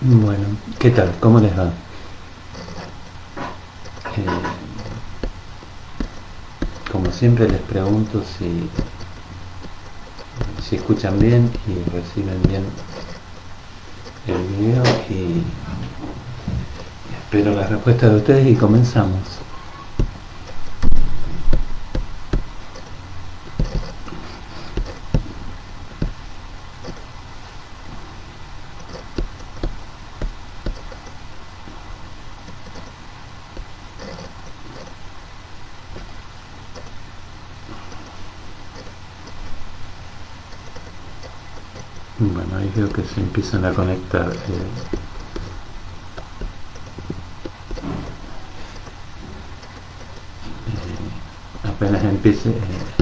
Bueno, ¿qué tal? ¿Cómo les va? Como siempre les pregunto si escuchan bien y reciben bien el video y espero la respuesta de ustedes y comenzamos. Bueno, ahí veo que se empiezan a conectar.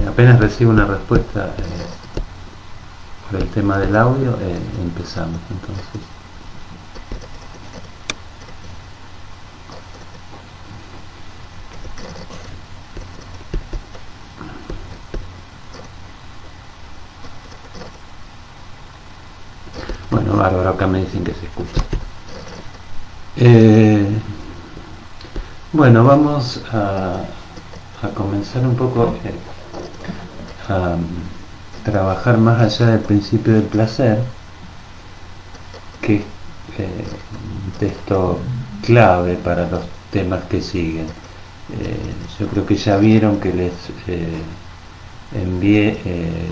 Apenas recibo una respuesta por el tema del audio, empezamos entonces. Bueno, bárbaro, acá me dicen que se escucha. Bueno, vamos a comenzar un poco a trabajar más allá del principio del placer, que es un texto clave para los temas que siguen. Yo creo que ya vieron que les envié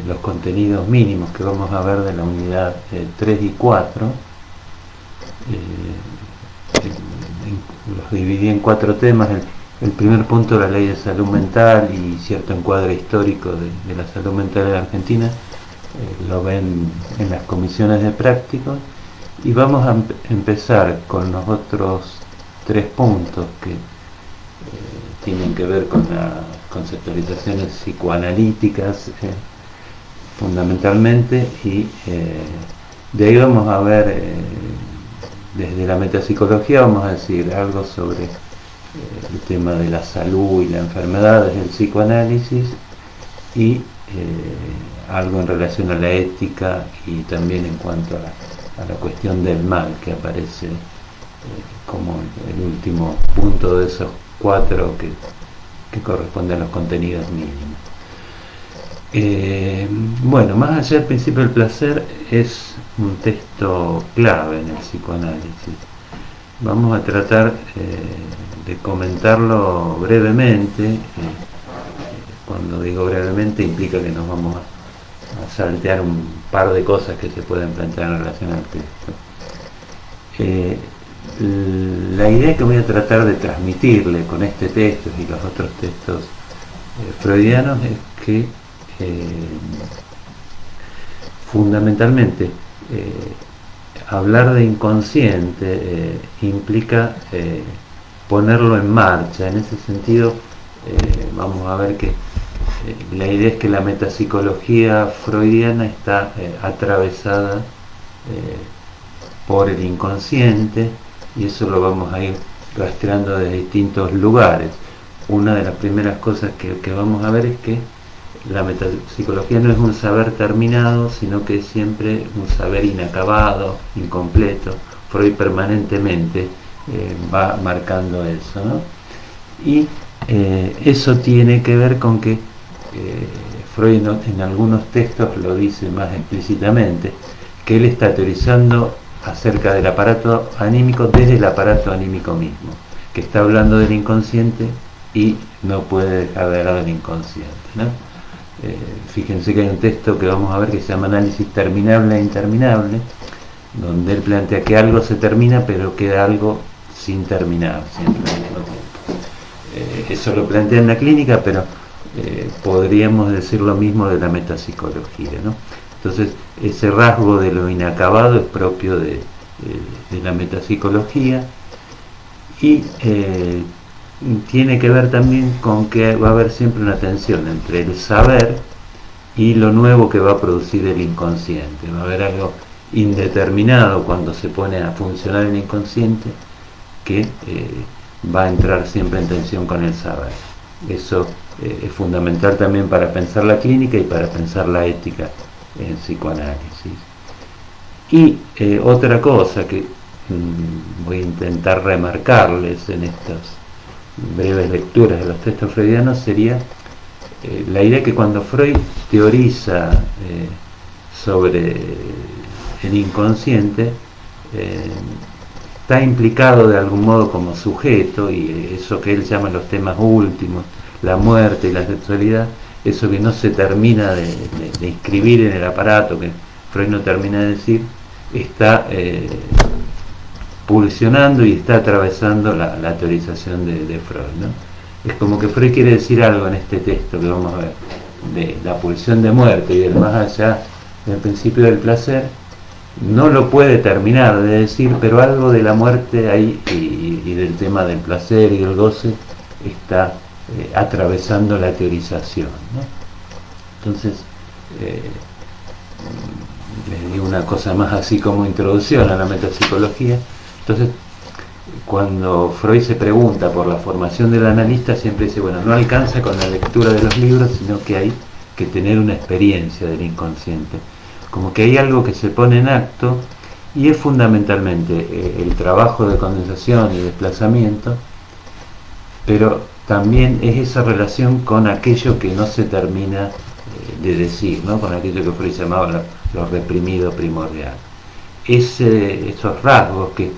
los contenidos mínimos que vamos a ver de la unidad 3 y 4. Los dividí en 4 temas. El primer punto, la ley de salud mental y cierto encuadre histórico de la salud mental en Argentina, lo ven en las comisiones de prácticos, y vamos a empezar con los otros 3 puntos que tienen que ver con las conceptualizaciones psicoanalíticas fundamentalmente, y de ahí vamos a ver desde la metapsicología, vamos a decir algo sobre el tema de la salud y la enfermedad desde el psicoanálisis, y algo en relación a la ética y también en cuanto a la cuestión del mal, que aparece como el último punto de esos 4 que corresponde a los contenidos mínimos. Bueno, más allá del principio del placer es un texto clave en el psicoanálisis. Vamos a tratar de comentarlo brevemente. Cuando digo brevemente implica que nos vamos a saltear un par de cosas que se pueden plantear en relación al texto. La idea que voy a tratar de transmitirle con este texto y los otros textos freudianos es que fundamentalmente hablar de inconsciente implica ponerlo en marcha. En ese sentido, vamos a ver que la idea es que la metapsicología freudiana está atravesada por el inconsciente, y eso lo vamos a ir rastreando de distintos lugares. Una de las primeras cosas que vamos a ver es que la metapsicología no es un saber terminado, sino que es siempre un saber inacabado, incompleto. Freud permanentemente va marcando eso, ¿no? Y eso tiene que ver con que Freud en algunos textos lo dice más explícitamente, que él está teorizando acerca del aparato anímico desde el aparato anímico mismo, que está hablando del inconsciente y no puede dejar de hablar del inconsciente, ¿no? Fíjense que hay un texto que vamos a ver que se llama Análisis terminable e interminable, donde él plantea que algo se termina pero queda algo sin terminar siempre al mismo tiempo. Eso lo plantea en la clínica, pero podríamos decir lo mismo de la metapsicología, ¿no? Entonces ese rasgo de lo inacabado es propio de la metapsicología, y tiene que ver también con que va a haber siempre una tensión entre el saber y lo nuevo que va a producir el inconsciente. Va a haber algo indeterminado cuando se pone a funcionar el inconsciente que va a entrar siempre en tensión con el saber. Eso es fundamental también para pensar la clínica y para pensar la ética en psicoanálisis. Y otra cosa que voy a intentar remarcarles en estas breves lecturas de los textos freudianos sería la idea que cuando Freud teoriza sobre el inconsciente, está implicado de algún modo como sujeto, y eso que él llama los temas últimos, la muerte y la sexualidad, eso que no se termina de inscribir en el aparato, que Freud no termina de decir, está pulsionando y está atravesando la teorización de Freud, ¿no? Es como que Freud quiere decir algo en este texto que vamos a ver, de la pulsión de muerte y del más allá del principio del placer. No lo puede terminar de decir, pero algo de la muerte ahí y del tema del placer y del goce está atravesando la teorización, ¿no? Entonces, les digo una cosa más así como introducción a la metapsicología. Entonces, cuando Freud se pregunta por la formación del analista, siempre dice, bueno, no alcanza con la lectura de los libros, sino que hay que tener una experiencia del inconsciente. Como que hay algo que se pone en acto, y es fundamentalmente el trabajo de condensación y desplazamiento, pero también es esa relación con aquello que no se termina de decir, ¿no? Con aquello que Freud llamaba lo reprimido primordial. Esos rasgos que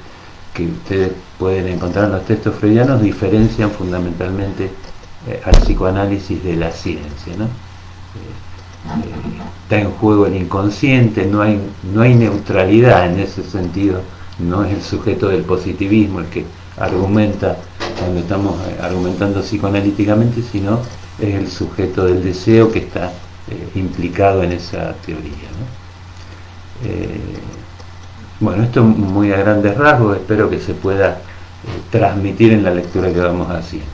ustedes pueden encontrar en los textos freudianos diferencian fundamentalmente al psicoanálisis de la ciencia, ¿no? Está en juego el inconsciente, no hay neutralidad en ese sentido, no es el sujeto del positivismo el que argumenta cuando estamos argumentando psicoanalíticamente, sino es el sujeto del deseo que está implicado en esa teoría, ¿no? Bueno, esto muy a grandes rasgos, espero que se pueda transmitir en la lectura que vamos haciendo.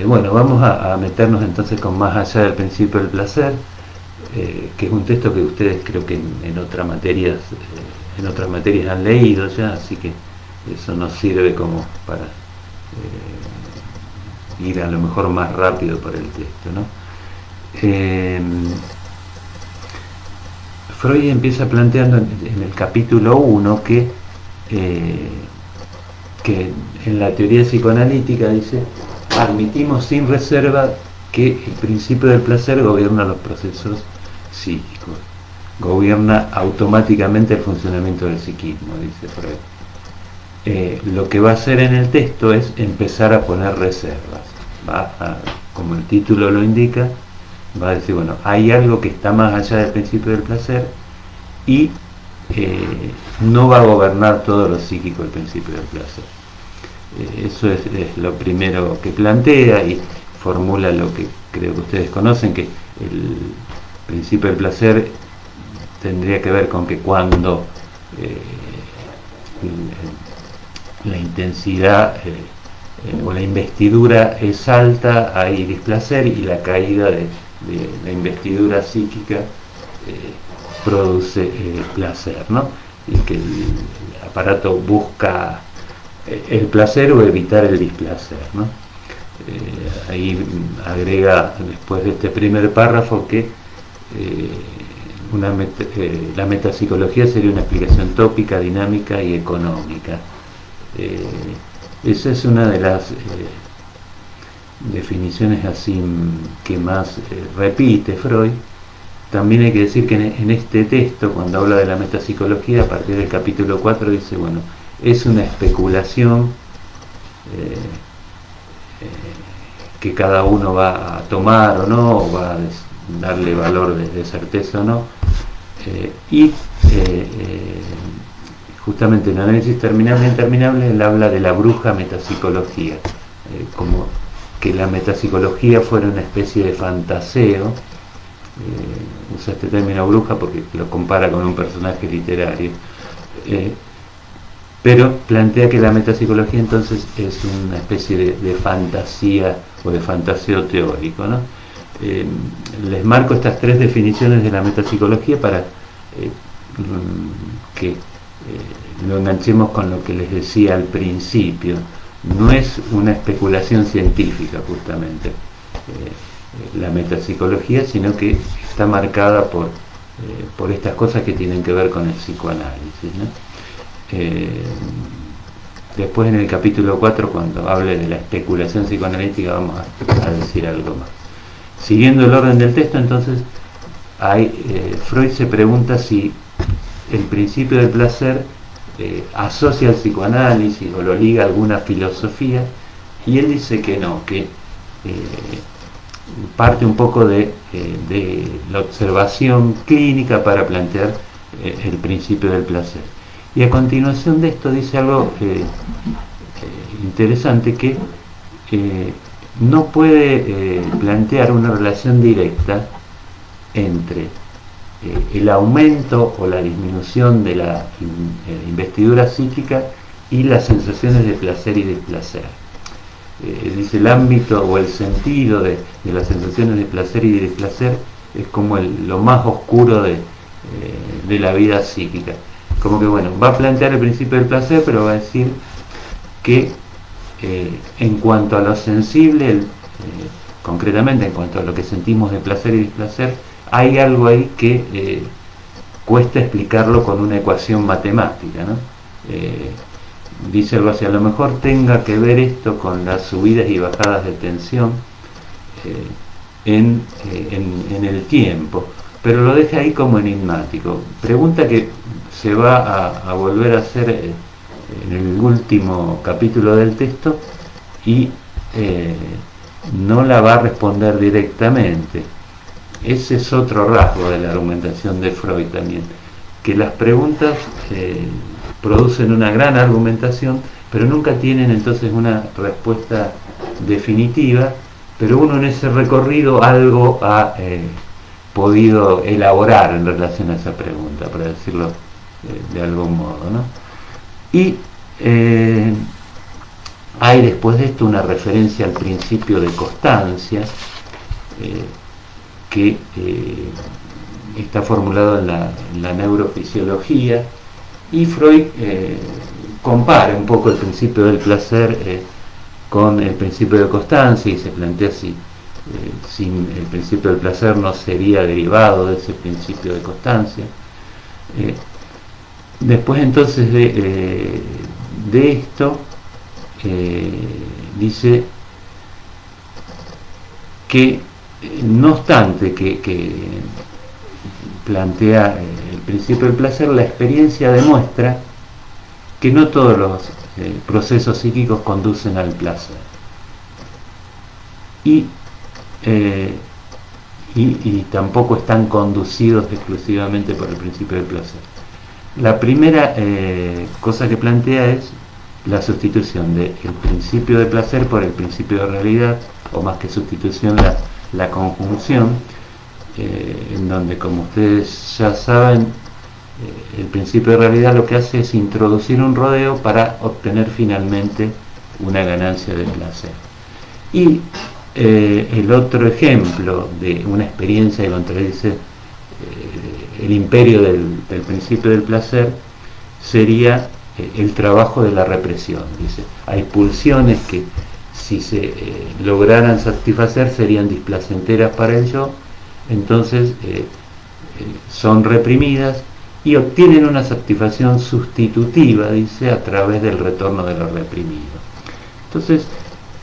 Bueno, vamos a meternos entonces con Más allá del principio del placer, que es un texto que ustedes creo que en otras materias han leído ya, así que eso nos sirve como para ir a lo mejor más rápido por el texto, ¿no? Freud empieza planteando en el capítulo 1 que en la teoría psicoanalítica dice: admitimos sin reserva que el principio del placer gobierna los procesos psíquicos, gobierna automáticamente el funcionamiento del psiquismo, dice Freud. Lo que va a hacer en el texto es empezar a poner reservas. Como el título lo indica, va a decir, bueno, hay algo que está más allá del principio del placer y no va a gobernar todo lo psíquico el principio del placer. Eso es lo primero que plantea y formula lo que creo que ustedes conocen, que el principio del placer tendría que ver con que cuando la intensidad o la investidura es alta, hay displacer, y la caída de la investidura psíquica produce placer, ¿no? Y que el aparato busca el placer o evitar el displacer, ¿no? Ahí agrega después de este primer párrafo que la metapsicología sería una explicación tópica, dinámica y económica. Esa es una de las definiciones así que más repite Freud. También hay que decir que en este texto, cuando habla de la metapsicología, a partir del capítulo 4 dice, bueno, es una especulación que cada uno va a tomar o no, o va a darle valor de certeza o no, y justamente en Análisis Terminable e Interminable él habla de la bruja metapsicología, como que la metapsicología fuera una especie de fantaseo. Usa este término bruja porque lo compara con un personaje literario, pero plantea que la metapsicología entonces es una especie de fantasía o de fantaseo teórico, ¿no? Les marco estas tres definiciones de la metapsicología para que lo enganchemos con lo que les decía al principio. No es una especulación científica justamente la metapsicología, sino que está marcada por estas cosas que tienen que ver con el psicoanálisis, ¿no? después en el capítulo 4, cuando hable de la especulación psicoanalítica, vamos a decir algo más. Siguiendo el orden del texto, entonces, Freud se pregunta si el principio del placer asocia al psicoanálisis o lo liga a alguna filosofía, y él dice que no, que parte un poco de la observación clínica para plantear el principio del placer. Y a continuación de esto dice algo interesante, que no puede plantear una relación directa entre el aumento o la disminución de la investidura psíquica y las sensaciones de placer y displacer. Dice, el ámbito o el sentido de las sensaciones de placer y de displacer es como lo más oscuro de la vida psíquica. Como que, bueno, va a plantear el principio del placer, pero va a decir que en cuanto a lo sensible, concretamente en cuanto a lo que sentimos de placer y displacer, hay algo ahí que cuesta explicarlo con una ecuación matemática, ¿no? Dice algo así: a lo mejor tenga que ver esto con las subidas y bajadas de tensión en el tiempo, pero lo deja ahí como enigmático. Pregunta que se va a volver a hacer en el último capítulo del texto, y no la va a responder directamente. Ese es otro rasgo de la argumentación de Freud también, que las preguntas producen una gran argumentación, pero nunca tienen entonces una respuesta definitiva, pero uno en ese recorrido algo ha podido elaborar en relación a esa pregunta, para decirlo de algún modo, ¿no? Y hay después de esto una referencia al principio de constancia, que está formulado en la neurofisiología, y Freud compara un poco el principio del placer con el principio de constancia, y se plantea si sin el principio del placer no sería derivado de ese principio de constancia. Después entonces de esto, dice que no obstante que plantea el principio del placer, la experiencia demuestra que no todos los procesos psíquicos conducen al placer, y tampoco están conducidos exclusivamente por el principio del placer. La primera cosa que plantea es la sustitución del principio de placer por el principio de realidad, o más que sustitución, la conjunción, en donde, como ustedes ya saben, el principio de realidad lo que hace es introducir un rodeo para obtener finalmente una ganancia de placer. Y el otro ejemplo de una experiencia que contradice el imperio del principio del placer sería el trabajo de la represión. Dice, hay pulsiones que, si se lograran satisfacer, serían displacenteras para el yo, entonces son reprimidas y obtienen una satisfacción sustitutiva, dice, a través del retorno de lo reprimido. Entonces,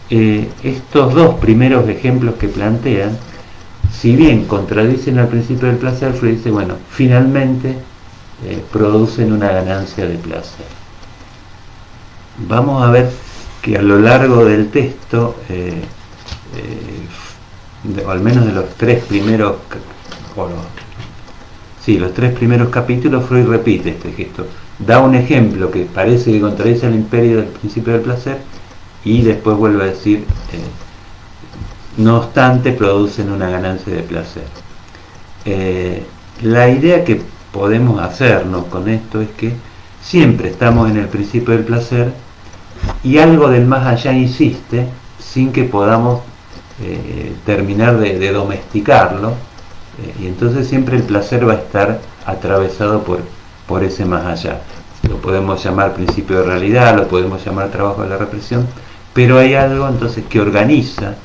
estos dos primeros ejemplos que plantean, si bien contradicen al principio del placer, Freud dice, bueno, finalmente producen una ganancia de placer. Vamos a ver que a lo largo del texto, o al menos de los tres primeros capítulos, Freud repite este gesto, da un ejemplo que parece que contradice el imperio del principio del placer, y después vuelve a decir, no obstante, producen una ganancia de placer. La idea que podemos hacernos con esto es que siempre estamos en el principio del placer, y algo del más allá insiste sin que podamos terminar de domesticarlo, y entonces siempre el placer va a estar atravesado por ese más allá. Lo podemos llamar principio de realidad, lo podemos llamar trabajo de la represión, pero hay algo entonces que organiza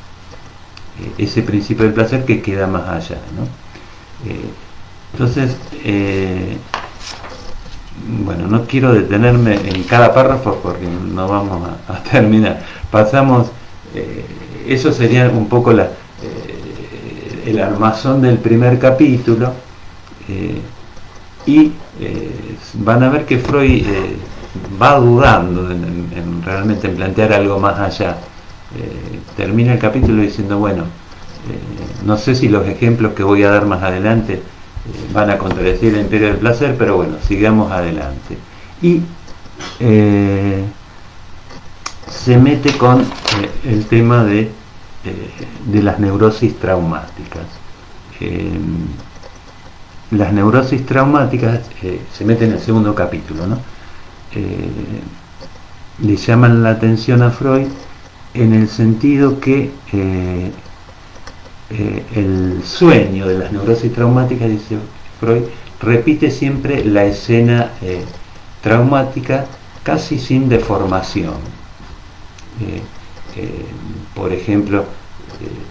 ese principio del placer que queda más allá, ¿no? Entonces, bueno, no quiero detenerme en cada párrafo porque no vamos a terminar. Pasamos, eso sería un poco el armazón del primer capítulo, y van a ver que Freud va dudando realmente en plantear algo más allá. Termina el capítulo diciendo, bueno, no sé si los ejemplos que voy a dar más adelante van a contradecir el imperio del placer, pero bueno, sigamos adelante. Y se mete con el tema de las neurosis traumáticas. Las neurosis traumáticas se meten en el segundo capítulo, ¿no? Le llaman la atención a Freud en el sentido que el sueño de las neurosis traumáticas, dice Freud, repite siempre la escena traumática casi sin deformación. Por ejemplo,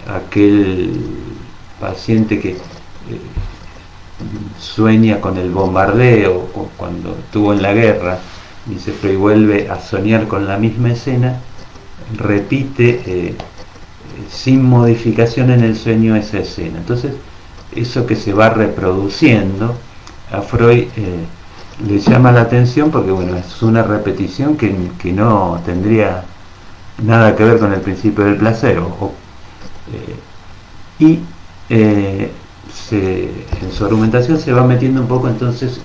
aquel paciente que sueña con el bombardeo o cuando estuvo en la guerra, dice Freud, vuelve a soñar con la misma escena, repite sin modificación en el sueño esa escena. Entonces, eso que se va reproduciendo a Freud le llama la atención porque, bueno, es una repetición que no tendría nada que ver con el principio del placer. En su argumentación se va metiendo un poco entonces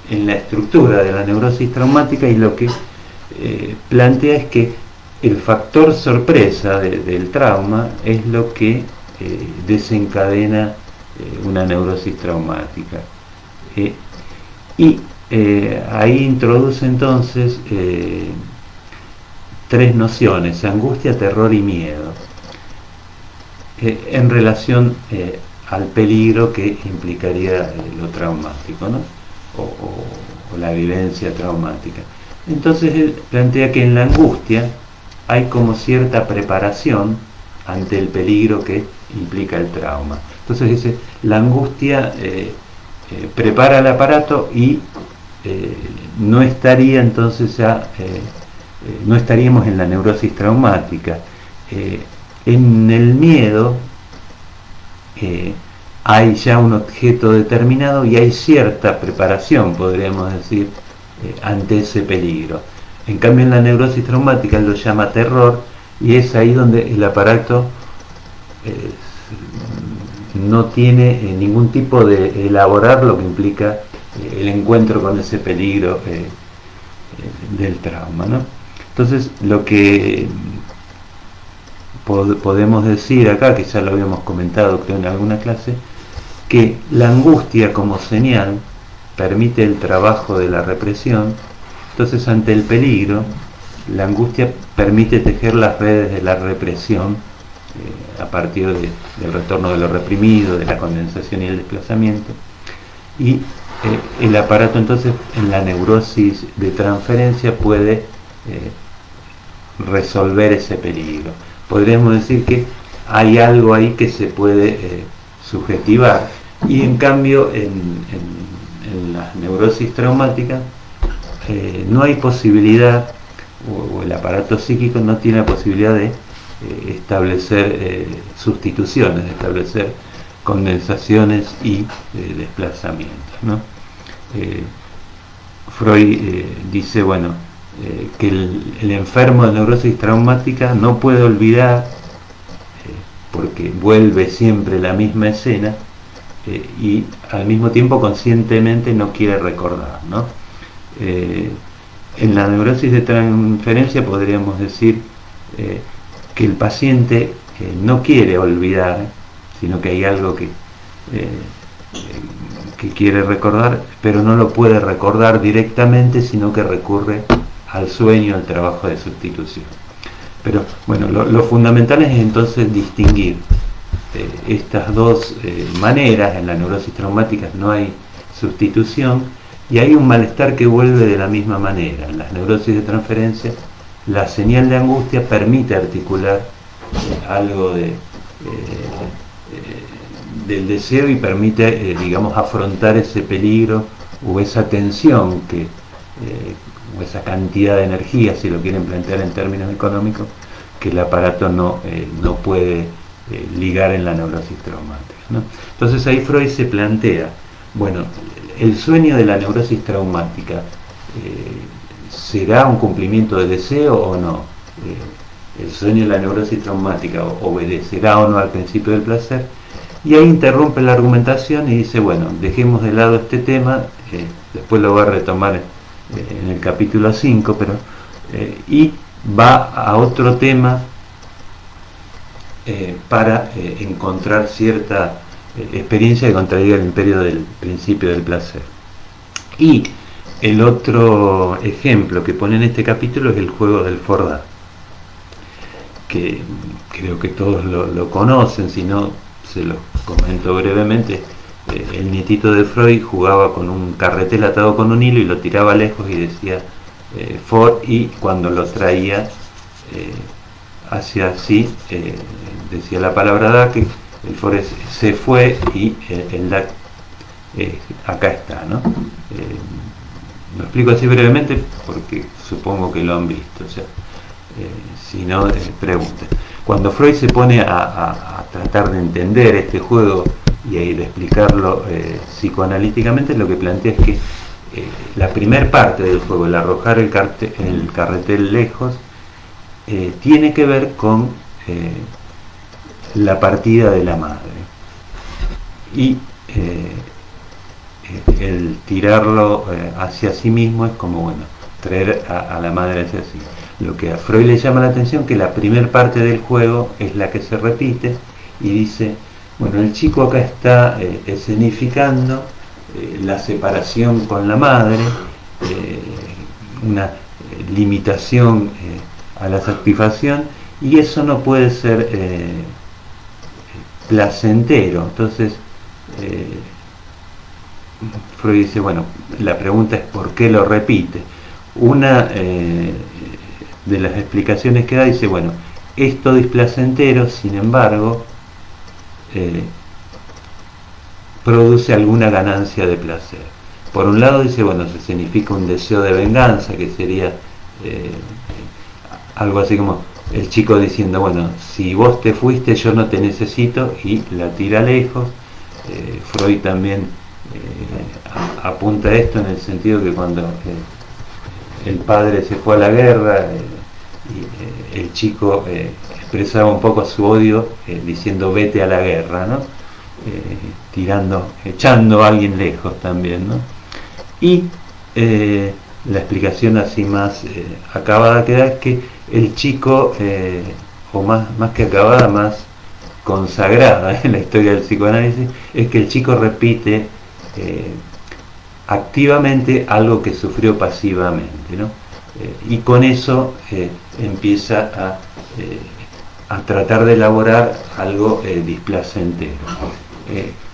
en la estructura de la neurosis traumática, y lo que plantea es que el factor sorpresa del trauma es lo que desencadena una neurosis traumática. Ahí introduce entonces tres nociones: angustia, terror y miedo, en relación al peligro que implicaría lo traumático, ¿no? o la vivencia traumática. Entonces él plantea que en la angustia hay como cierta preparación ante el peligro que implica el trauma. Entonces dice, la angustia prepara el aparato y no estaría entonces no estaríamos en la neurosis traumática. En el miedo hay ya un objeto determinado y hay cierta preparación, podríamos decir, ante ese peligro. En cambio, en la neurosis traumática lo llama terror, y es ahí donde el aparato no tiene ningún tipo de elaborar lo que implica el encuentro con ese peligro del trauma, ¿no? Entonces, lo que podemos decir acá, que ya lo habíamos comentado creo en alguna clase, que la angustia como señal permite el trabajo de la represión. Entonces, ante el peligro, la angustia permite tejer las redes de la represión a partir del retorno de lo reprimido, de la condensación y el desplazamiento. Y el aparato entonces en la neurosis de transferencia puede resolver ese peligro. Podríamos decir que hay algo ahí que se puede subjetivar, y en cambio en las neurosis traumáticas no hay posibilidad, o el aparato psíquico no tiene la posibilidad de establecer sustituciones, de establecer condensaciones y desplazamientos, ¿no? Freud dice, bueno, que el enfermo de neurosis traumática no puede olvidar porque vuelve siempre la misma escena, y al mismo tiempo conscientemente no quiere recordar, ¿no? En la neurosis de transferencia podríamos decir que el paciente no quiere olvidar, sino que hay algo que quiere recordar, pero no lo puede recordar directamente, sino que recurre al sueño, al trabajo de sustitución. Pero bueno, lo fundamental es entonces distinguir estas dos maneras. En la neurosis traumática no hay sustitución y hay un malestar que vuelve de la misma manera. En las neurosis de transferencia, la señal de angustia permite articular algo del deseo y permite, digamos, afrontar ese peligro o esa tensión o esa cantidad de energía, si lo quieren plantear en términos económicos, que el aparato no puede ligar en la neurosis traumática, ¿no? Entonces ahí Freud se plantea, bueno, el sueño de la neurosis traumática ¿será un cumplimiento de deseo o no? El sueño de la neurosis traumática obedecerá o no al principio del placer. Y ahí interrumpe la argumentación y dice, bueno, dejemos de lado este tema, después lo va a retomar en el capítulo 5, pero y va a otro tema para encontrar cierta experiencia que contradiga el imperio del principio del placer. Y el otro ejemplo que pone en este capítulo es el juego del Fordá, que creo que todos lo conocen, si no se los comento brevemente. El nietito de Freud jugaba con un carretel atado con un hilo y lo tiraba lejos y decía Ford, y cuando lo traía hacia así, decía la palabra da, que el Ford se fue y el da acá está, ¿no? Lo explico así brevemente porque supongo que lo han visto, o sea, si no, pregunten. Cuando Freud se pone a tratar de entender este juego y de explicarlo psicoanalíticamente, lo que plantea es que la primer parte del juego, el arrojar el carretel lejos, tiene que ver con la partida de la madre. Y el tirarlo hacia sí mismo es como, bueno, traer a la madre hacia sí. Lo que a Freud le llama la atención, que la primera parte del juego es la que se repite, y dice, bueno, el chico acá está escenificando la separación con la madre, una limitación a la satisfacción, y eso no puede ser placentero. Entonces Freud dice, bueno, la pregunta es ¿por qué lo repite? Una de las explicaciones que da dice, bueno, esto displacentero, sin embargo, produce alguna ganancia de placer. Por un lado dice, bueno, se significa un deseo de venganza, que sería algo así como el chico diciendo, bueno, si vos te fuiste yo no te necesito, y la tira lejos. Freud también apunta a esto en el sentido que cuando el padre se fue a la guerra, y el chico expresaba un poco su odio diciendo vete a la guerra, ¿no? Echando a alguien lejos también, ¿no? Y la explicación así más acabada que da es que el chico, o más que acabada, más consagrada en la historia del psicoanálisis, es que el chico repite activamente algo que sufrió pasivamente, ¿no? Y con eso empieza a tratar de elaborar algo displacentero.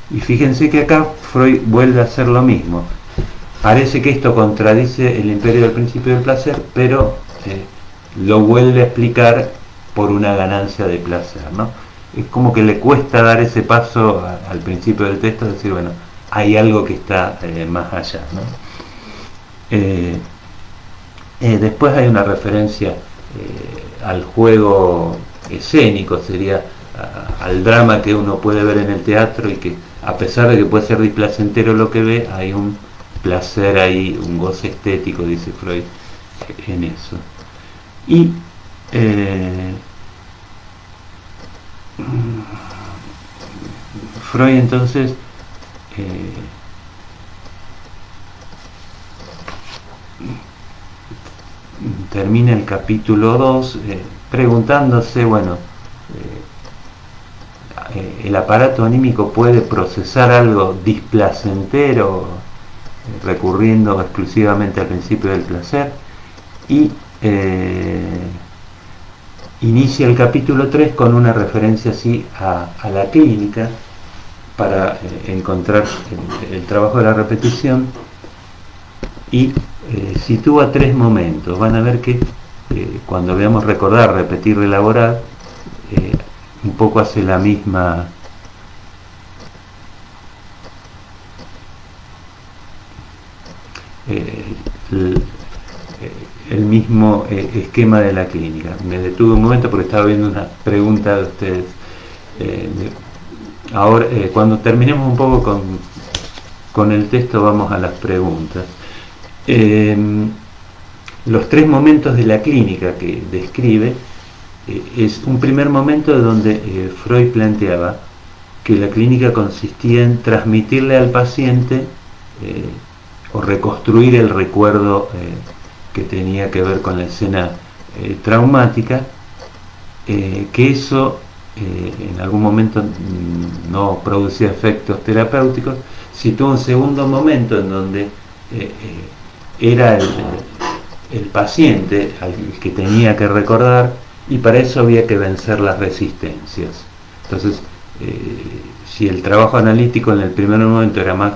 Y fíjense que acá Freud vuelve a hacer lo mismo. Parece que esto contradice el imperio del principio del placer, pero lo vuelve a explicar por una ganancia de placer, ¿no? Es como que le cuesta dar ese paso al principio del texto, decir, bueno, hay algo que está más allá, ¿no? Después hay una referencia al juego escénico, sería al drama que uno puede ver en el teatro, y que a pesar de que puede ser displacentero lo que ve, hay un placer ahí, un goce estético, dice Freud, en eso. Y Freud entonces termina el capítulo 2 preguntándose, bueno, el aparato anímico puede procesar algo displacentero recurriendo exclusivamente al principio del placer, y inicia el capítulo 3 con una referencia así a la clínica para encontrar el trabajo de la repetición, y sitúa 3 momentos. Van a ver que cuando veamos recordar, repetir, elaborar, un poco hace la misma el mismo esquema de la clínica. Me detuve un momento porque estaba viendo una pregunta de ustedes. Ahora, cuando terminemos un poco con el texto, vamos a las preguntas. Los 3 momentos de la clínica que describe es un primer momento donde Freud planteaba que la clínica consistía en transmitirle al paciente o reconstruir el recuerdo que tenía que ver con la escena traumática, que eso en algún momento no producía efectos terapéuticos. Citó un segundo momento en donde era el paciente al que tenía que recordar, y para eso había que vencer las resistencias. Entonces, si el trabajo analítico en el primer momento era más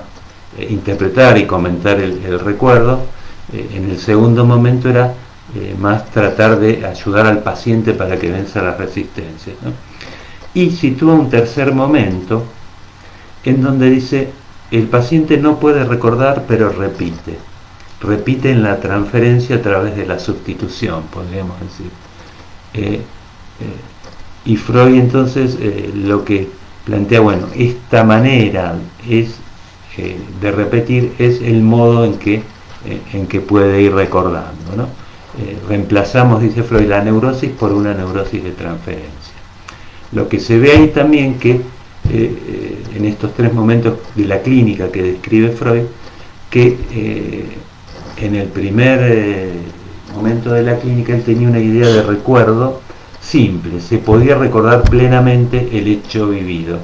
interpretar y comentar el recuerdo, en el segundo momento era más tratar de ayudar al paciente para que venza las resistencias, ¿no? Y sitúa un tercer momento en donde dice: el paciente no puede recordar, pero repite en la transferencia a través de la sustitución, podríamos decir. Y Freud entonces lo que plantea, bueno, esta manera de repetir es el modo en que puede ir recordando, ¿no? Reemplazamos, dice Freud, la neurosis por una neurosis de transferencia. Lo que se ve ahí también que en estos 3 momentos de la clínica que describe Freud, que en el primer momento de la clínica él tenía una idea de recuerdo simple, se podía recordar plenamente el hecho vivido.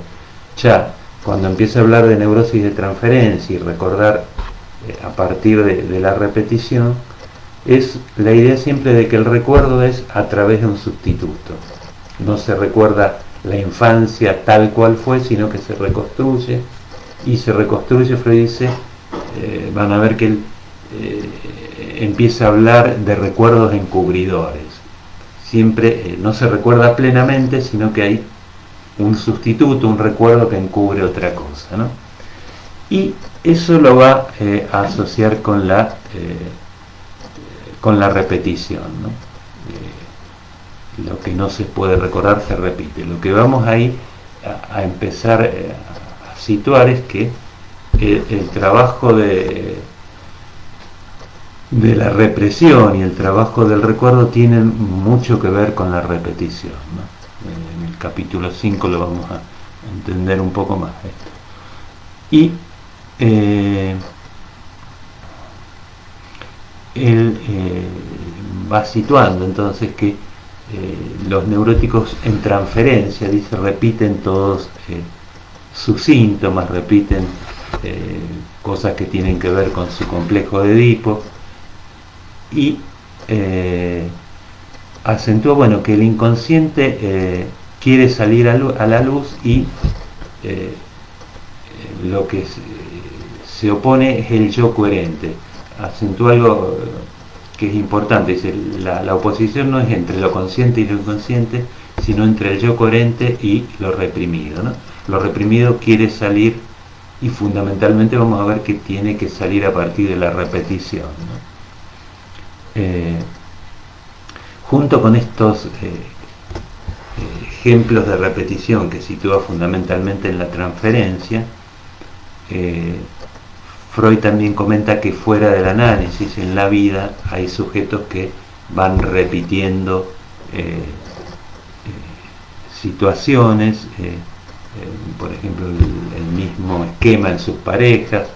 Ya cuando empieza a hablar de neurosis de transferencia y recordar a partir de la repetición, es la idea siempre de que el recuerdo es a través de un sustituto. No se recuerda la infancia tal cual fue, sino que se reconstruye, y se reconstruye. Freud dice, van a ver que él empieza a hablar de recuerdos encubridores. Siempre no se recuerda plenamente, sino que hay un sustituto, un recuerdo que encubre otra cosa, ¿no? Y eso lo va a asociar con la repetición, ¿no? Lo que no se puede recordar se repite. Lo que vamos ahí a empezar a situar es que el trabajo de la represión y el trabajo del recuerdo tienen mucho que ver con la repetición, ¿no? En el capítulo 5 lo vamos a entender un poco más esto. Y él va situando entonces que los neuróticos en transferencia, dice, repiten todos sus síntomas, repiten cosas que tienen que ver con su complejo de Edipo, y acentúa, bueno, que el inconsciente quiere salir a la luz, y lo que se opone es el yo coherente. Acentúa algo que es importante, dice, la oposición no es entre lo consciente y lo inconsciente, sino entre el yo coherente y lo reprimido, ¿no? Lo reprimido quiere salir, y fundamentalmente vamos a ver que tiene que salir a partir de la repetición, ¿no? Junto con estos ejemplos de repetición que sitúa fundamentalmente en la transferencia, Freud también comenta que fuera del análisis, en la vida, hay sujetos que van repitiendo situaciones, por ejemplo, el mismo esquema en sus parejas.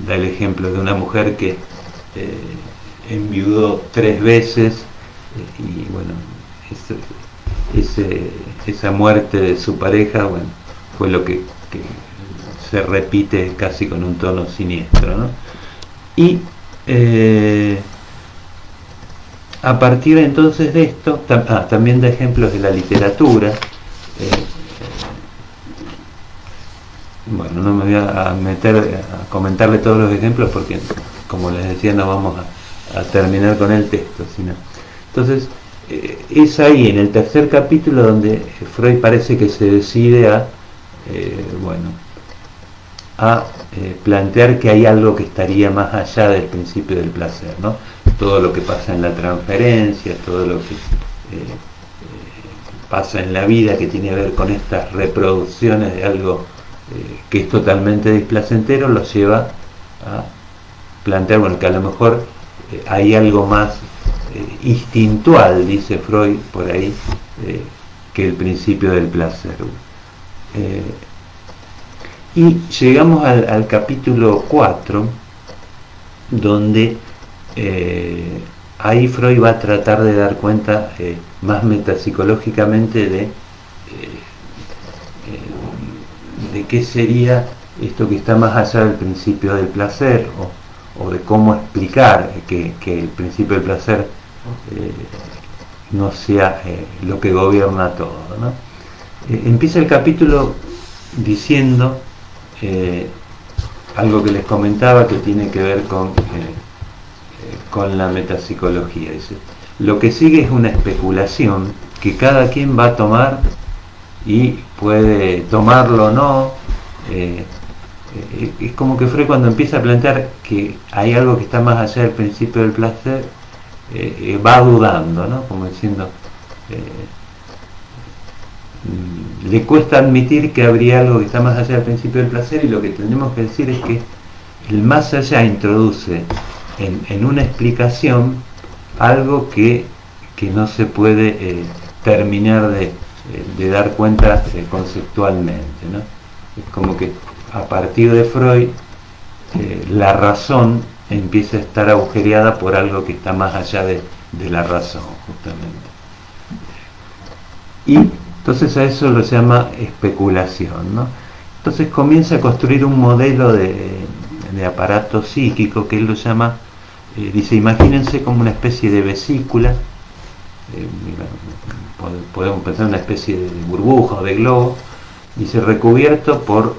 Da el ejemplo de una mujer que enviudó 3 veces, y bueno, esa muerte de su pareja, bueno, fue lo que se repite casi con un tono siniestro, ¿no? Y a partir entonces de esto, también da ejemplos de la literatura. Bueno, no me voy a meter a comentarle todos los ejemplos porque, como les decía, no vamos a terminar con el texto, sino. Entonces, es ahí en el tercer capítulo donde Freud parece que se decide a plantear que hay algo que estaría más allá del principio del placer, ¿no? todo lo que pasa en la transferencia, todo lo que pasa en la vida que tiene que ver con estas reproducciones de algo que es totalmente displacentero, los lleva a plantear, bueno, que a lo mejor hay algo más instintual, dice Freud por ahí, que el principio del placer. Y llegamos al capítulo 4, donde ahí Freud va a tratar de dar cuenta más metapsicológicamente de qué sería esto que está más allá del principio del placer, o de cómo explicar que el principio del placer no sea lo que gobierna todo, ¿no? Empieza el capítulo diciendo algo que les comentaba que tiene que ver con la metapsicología. Dice, lo que sigue es una especulación que cada quien va a tomar y puede tomarlo o no. Es como que Freud, cuando empieza a plantear que hay algo que está más allá del principio del placer, va dudando, ¿no? Como diciendo, le cuesta admitir que habría algo que está más allá del principio del placer, y lo que tenemos que decir es que el más allá introduce en una explicación algo que no se puede terminar de dar cuenta conceptualmente, ¿no? Es como que a partir de Freud la razón empieza a estar agujereada por algo que está más allá de la razón, justamente. Y entonces a eso lo llama especulación, ¿no? Entonces comienza a construir un modelo de aparato psíquico que él lo llama, dice, imagínense como una especie de vesícula, podemos pensar en una especie de burbuja o de globo, dice, recubierto por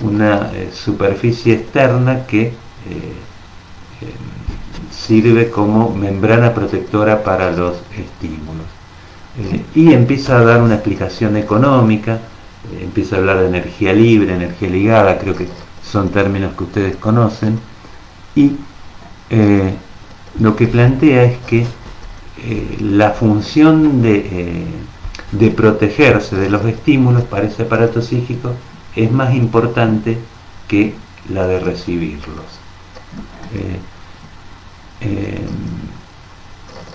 una superficie externa que sirve como membrana protectora para los estímulos. Y empieza a dar una explicación económica, empieza a hablar de energía libre, energía ligada, creo que son términos que ustedes conocen, y lo que plantea es que la función de protegerse de los estímulos para ese aparato psíquico es más importante que la de recibirlos.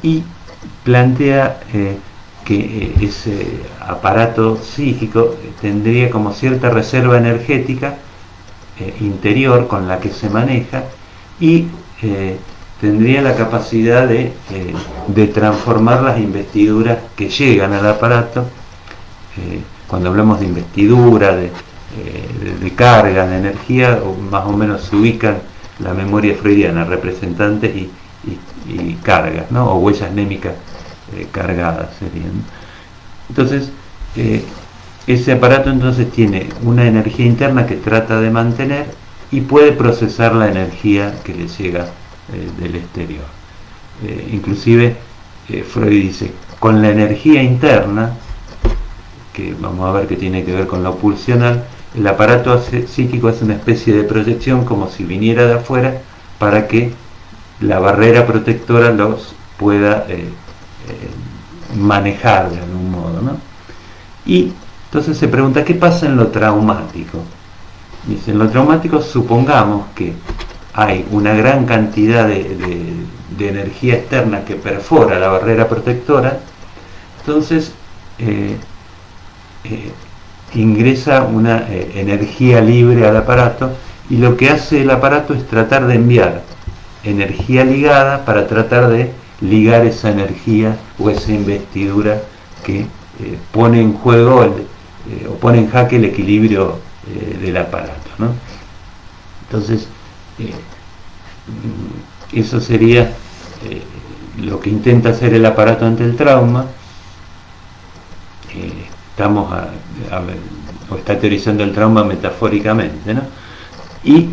Y plantea que ese aparato psíquico tendría como cierta reserva energética interior con la que se maneja, y tendría la capacidad de transformar las investiduras que llegan al aparato. Cuando hablamos de investidura, de carga, de energía, más o menos se ubican la memoria freudiana, representantes y cargas, ¿no? O huellas némicas cargadas serían. Entonces, ese aparato entonces tiene una energía interna que trata de mantener y puede procesar la energía que le llega del exterior. Inclusive Freud dice, con la energía interna, que vamos a ver que tiene que ver con lo pulsional, el aparato psíquico es una especie de proyección como si viniera de afuera para que la barrera protectora los pueda manejar de algún modo, ¿no? Y entonces se pregunta, ¿qué pasa en lo traumático? Dice, en lo traumático supongamos que hay una gran cantidad de energía externa que perfora la barrera protectora, entonces ingresa una energía libre al aparato, y lo que hace el aparato es tratar de enviar energía ligada para tratar de ligar esa energía o esa investidura que pone en juego o pone en jaque el equilibrio del aparato, ¿no? Entonces eso sería lo que intenta hacer el aparato ante el trauma. Estamos o está teorizando el trauma metafóricamente, ¿no? Y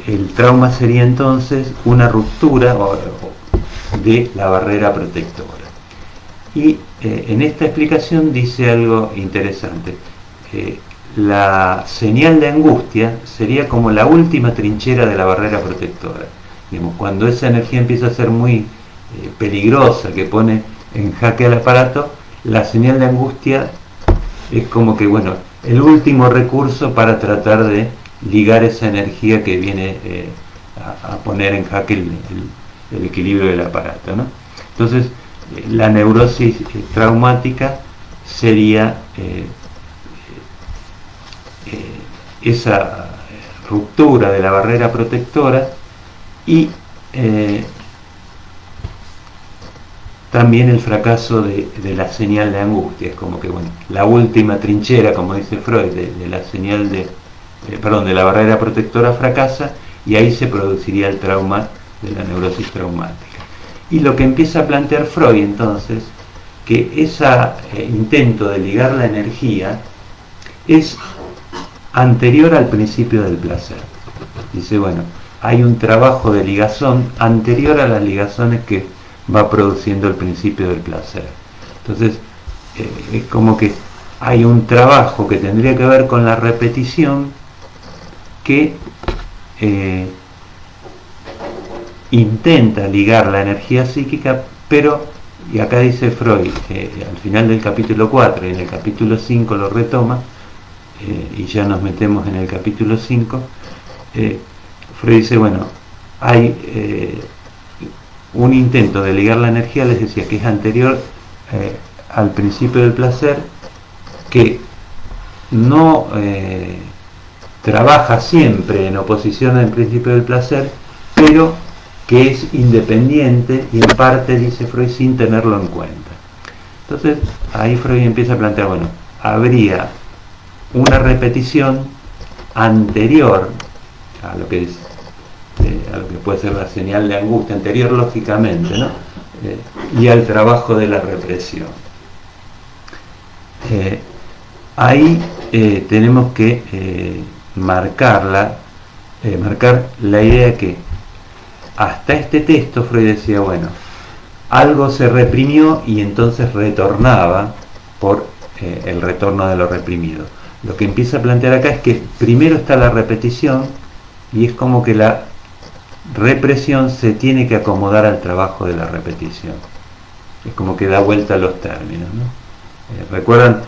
el trauma sería entonces una ruptura de la barrera protectora. Y en esta explicación dice algo interesante. la señal de angustia sería como la última trinchera de la barrera protectora. Digamos, cuando esa energía empieza a ser muy peligrosa, que pone en jaque al aparato, la señal de angustia es como que, bueno, el último recurso para tratar de ligar esa energía que viene a poner en jaque el equilibrio del aparato, ¿no? Entonces, la neurosis traumática sería esa ruptura de la barrera protectora y también el fracaso de la señal de angustia. Es como que, bueno, la última trinchera, como dice Freud, de la señal de la barrera protectora fracasa, y ahí se produciría el trauma de la neurosis traumática. Y lo que empieza a plantear Freud entonces, que ese intento de ligar la energía es anterior al principio del placer. Dice, bueno, hay un trabajo de ligazón anterior a las ligazones que va produciendo el principio del placer. Entonces, es como que hay un trabajo que tendría que ver con la repetición que intenta ligar la energía psíquica, pero, y acá dice Freud, al final del capítulo 4 y en el capítulo 5 lo retoma, y ya nos metemos en el capítulo 5, Freud dice, bueno, hay un intento de ligar la energía, les decía, que es anterior al principio del placer, que no trabaja siempre en oposición al principio del placer, pero que es independiente y en parte, dice Freud, sin tenerlo en cuenta. Entonces ahí Freud empieza a plantear, bueno, habría una repetición anterior a lo que es a lo que puede ser la señal de angustia, anterior lógicamente, ¿no? Y al trabajo de la represión. Ahí tenemos que marcar la idea que hasta este texto Freud decía, bueno, algo se reprimió y entonces retornaba por el retorno de lo reprimido. Lo que empieza a plantear acá es que primero está la repetición y es como que la represión se tiene que acomodar al trabajo de la repetición. Es como que da vuelta a los términos, ¿no? ¿Recuerdan?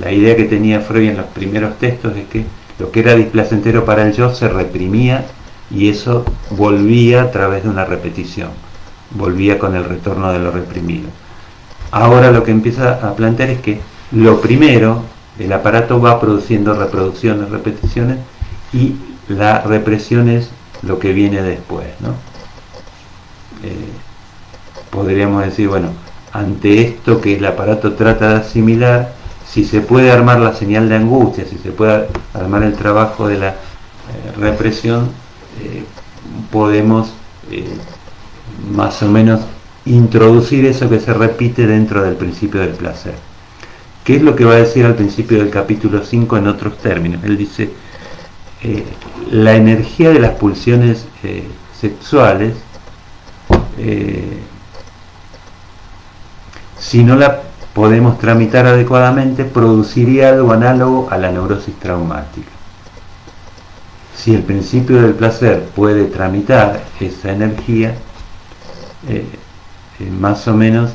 La idea que tenía Freud en los primeros textos es que lo que era displacentero para el yo se reprimía y eso volvía a través de una repetición, volvía con el retorno de lo reprimido. Ahora lo que empieza a plantear es que lo primero, el aparato va produciendo reproducciones, repeticiones, y la represión es lo que viene después, ¿no? Podríamos decir, bueno, ante esto que el aparato trata de asimilar, si se puede armar la señal de angustia, si se puede armar el trabajo de la represión, podemos más o menos introducir eso que se repite dentro del principio del placer. ¿Qué es lo que va a decir al principio del capítulo 5 en otros términos? Él dice, la energía de las pulsiones sexuales, si no la podemos tramitar adecuadamente, produciría algo análogo a la neurosis traumática. Si el principio del placer puede tramitar esa energía, más o menos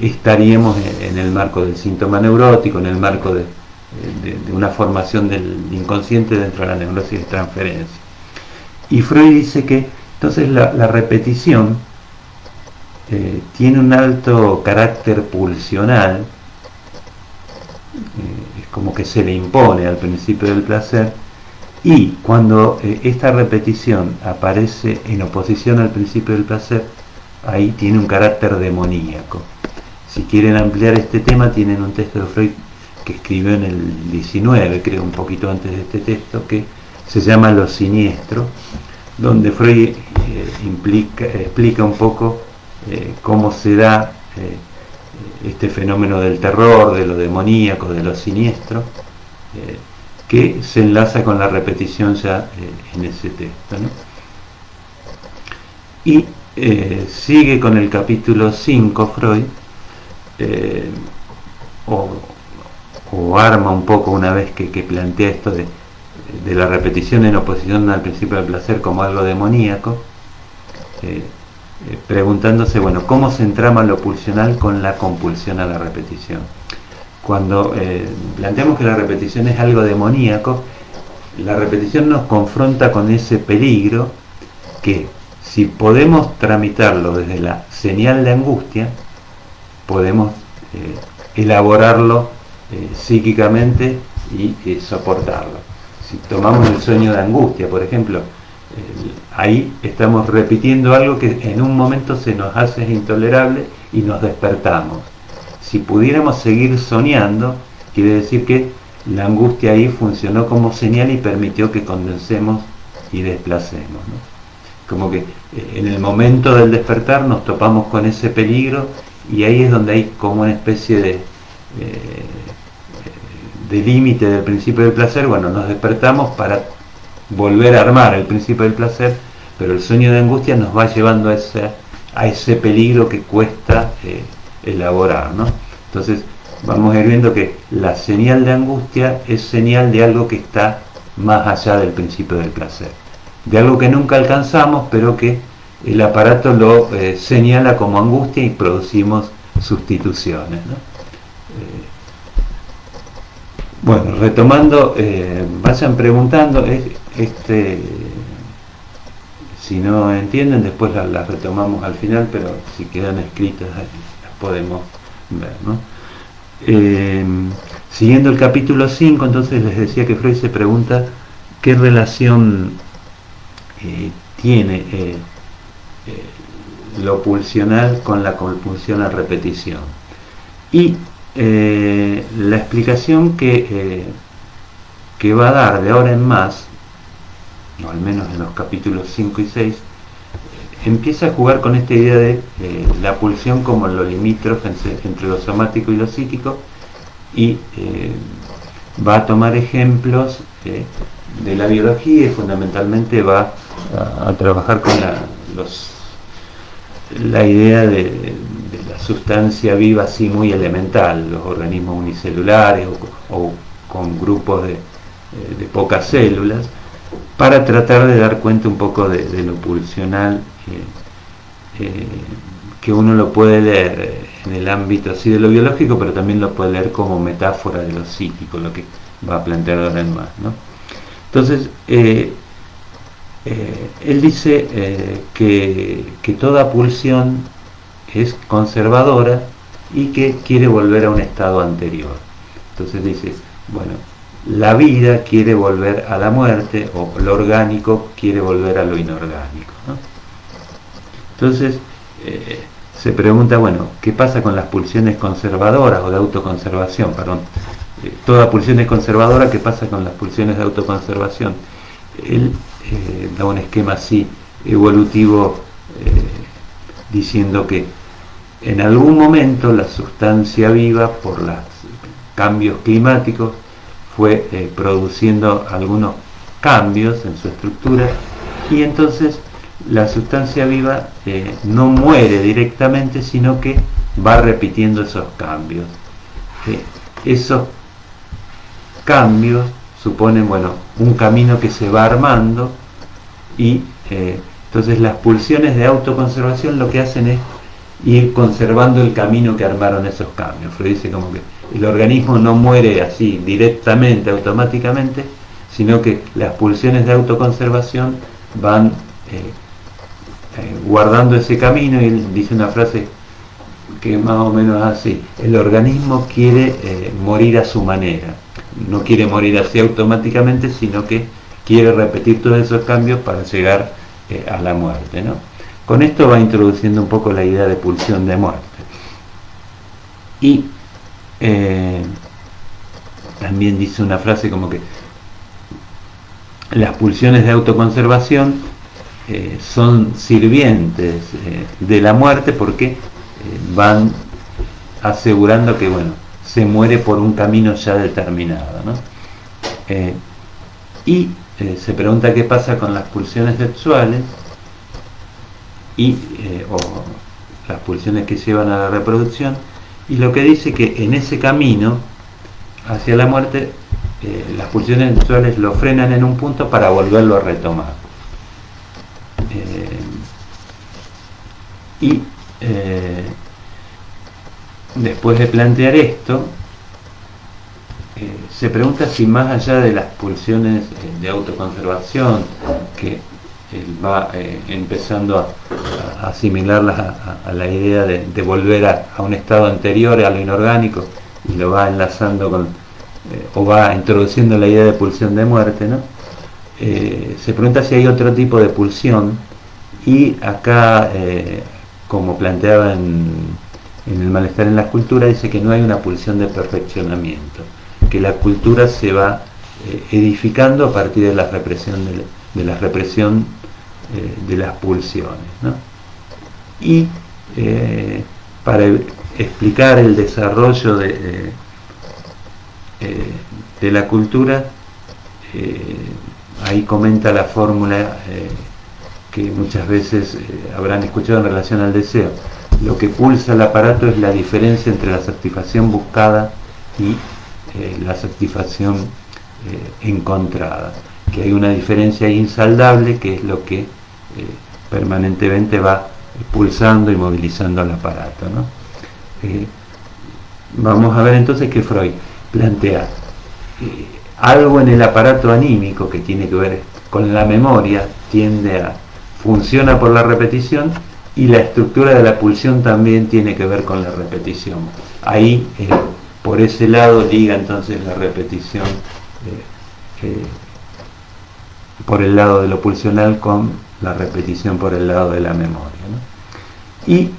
estaríamos en el marco del síntoma neurótico, en el marco de una formación del inconsciente dentro de la neurosis de transferencia. Y Freud dice que entonces la repetición tiene un alto carácter pulsional, es como que se le impone al principio del placer, y cuando esta repetición aparece en oposición al principio del placer, ahí tiene un carácter demoníaco. Si quieren ampliar este tema, tienen un texto de Freud que escribió en el 19, creo un poquito antes de este texto, que se llama Lo Siniestro, donde Freud explica un poco cómo se da este fenómeno del terror, de lo demoníaco, de lo siniestro, que se enlaza con la repetición ya en ese texto, ¿no? Y sigue con el capítulo 5 Freud, o arma un poco una vez que plantea esto de la repetición en oposición al principio del placer como algo demoníaco, preguntándose, bueno, ¿cómo se entrama lo pulsional con la compulsión a la repetición? Cuando planteamos que la repetición es algo demoníaco, la repetición nos confronta con ese peligro que, si podemos tramitarlo desde la señal de angustia, podemos elaborarlo psíquicamente y soportarlo. Si tomamos el sueño de angustia, por ejemplo, ahí estamos repitiendo algo que en un momento se nos hace intolerable y nos despertamos. Si pudiéramos seguir soñando, quiere decir que la angustia ahí funcionó como señal y permitió que condensemos y desplacemos, ¿no? Como que en el momento del despertar nos topamos con ese peligro, y ahí es donde hay como una especie de límite del principio del placer. Bueno, nos despertamos para volver a armar el principio del placer, pero el sueño de angustia nos va llevando a ese peligro que cuesta elaborar, ¿no? Entonces vamos a ir viendo que la señal de angustia es señal de algo que está más allá del principio del placer, de algo que nunca alcanzamos, pero que el aparato lo señala como angustia y producimos sustituciones, ¿no? Bueno, retomando, vayan preguntando, si no entienden después las retomamos al final, pero si quedan escritas las podemos ver, ¿no? Siguiendo el capítulo 5, entonces les decía que Freud se pregunta qué relación tiene lo pulsional con la compulsión a repetición. Y la explicación que va a dar de ahora en más, o al menos en los capítulos 5 y 6, empieza a jugar con esta idea de la pulsión como lo limítrofe entre lo somático y lo psíquico, y va a tomar ejemplos de la biología, y fundamentalmente va a trabajar con la idea de la sustancia viva así muy elemental, los organismos unicelulares o con grupos de pocas células, para tratar de dar cuenta un poco de lo pulsional, que uno lo puede leer en el ámbito así de lo biológico, pero también lo puede leer como metáfora de lo psíquico, lo que va a plantear ahora en más, ¿no? Entonces, él dice que toda pulsión es conservadora y que quiere volver a un estado anterior. Entonces dice, bueno, la vida quiere volver a la muerte, o lo orgánico quiere volver a lo inorgánico, ¿no? Entonces se pregunta, bueno, ¿qué pasa con las pulsiones conservadoras o de autoconservación? Perdón. Toda pulsión es conservadora, ¿qué pasa con las pulsiones de autoconservación? Él da un esquema así evolutivo, diciendo que en algún momento la sustancia viva, por los cambios climáticos, fue produciendo algunos cambios en su estructura, y entonces la sustancia viva no muere directamente, sino que va repitiendo esos cambios. Esos cambios suponen, bueno, un camino que se va armando, y entonces las pulsiones de autoconservación lo que hacen es ir conservando el camino que armaron esos cambios. Freud dice como que el organismo no muere así directamente, automáticamente, sino que las pulsiones de autoconservación van guardando ese camino, y él dice una frase que más o menos así: el organismo quiere morir a su manera, no quiere morir así automáticamente, sino que quiere repetir todos esos cambios para llegar a la muerte, ¿no? Con esto va introduciendo un poco la idea de pulsión de muerte. Y también dice una frase como que las pulsiones de autoconservación son sirvientes de la muerte, porque van asegurando que, bueno, se muere por un camino ya determinado, ¿no? Se pregunta qué pasa con las pulsiones sexuales o las pulsiones que llevan a la reproducción, y lo que dice que en ese camino hacia la muerte, las pulsiones sexuales lo frenan en un punto para volverlo a retomar. Y después de plantear esto, se pregunta si más allá de las pulsiones de autoconservación, que él va empezando a asimilarlas a la idea de volver a un estado anterior a lo inorgánico, y lo va enlazando con, o va introduciendo la idea de pulsión de muerte, ¿no? Se pregunta si hay otro tipo de pulsión, y acá, como planteaba en el malestar en la cultura, dice que no hay una pulsión de perfeccionamiento, que la cultura se va edificando a partir de la represión de la represión de las pulsiones, ¿no? Y para explicar el desarrollo de la cultura, ahí comenta la fórmula que muchas veces habrán escuchado en relación al deseo. Lo que pulsa el aparato es la diferencia entre la satisfacción buscada y la satisfacción encontrada, que hay una diferencia insaldable, que es lo que permanentemente va pulsando y movilizando al aparato, ¿no? Vamos a ver entonces que Freud plantea algo en el aparato anímico que tiene que ver con la memoria, funciona por la repetición, y la estructura de la pulsión también tiene que ver con la repetición. Ahí, por ese lado, liga entonces la repetición por el lado de lo pulsional con la repetición por el lado de la memoria, ¿no? Y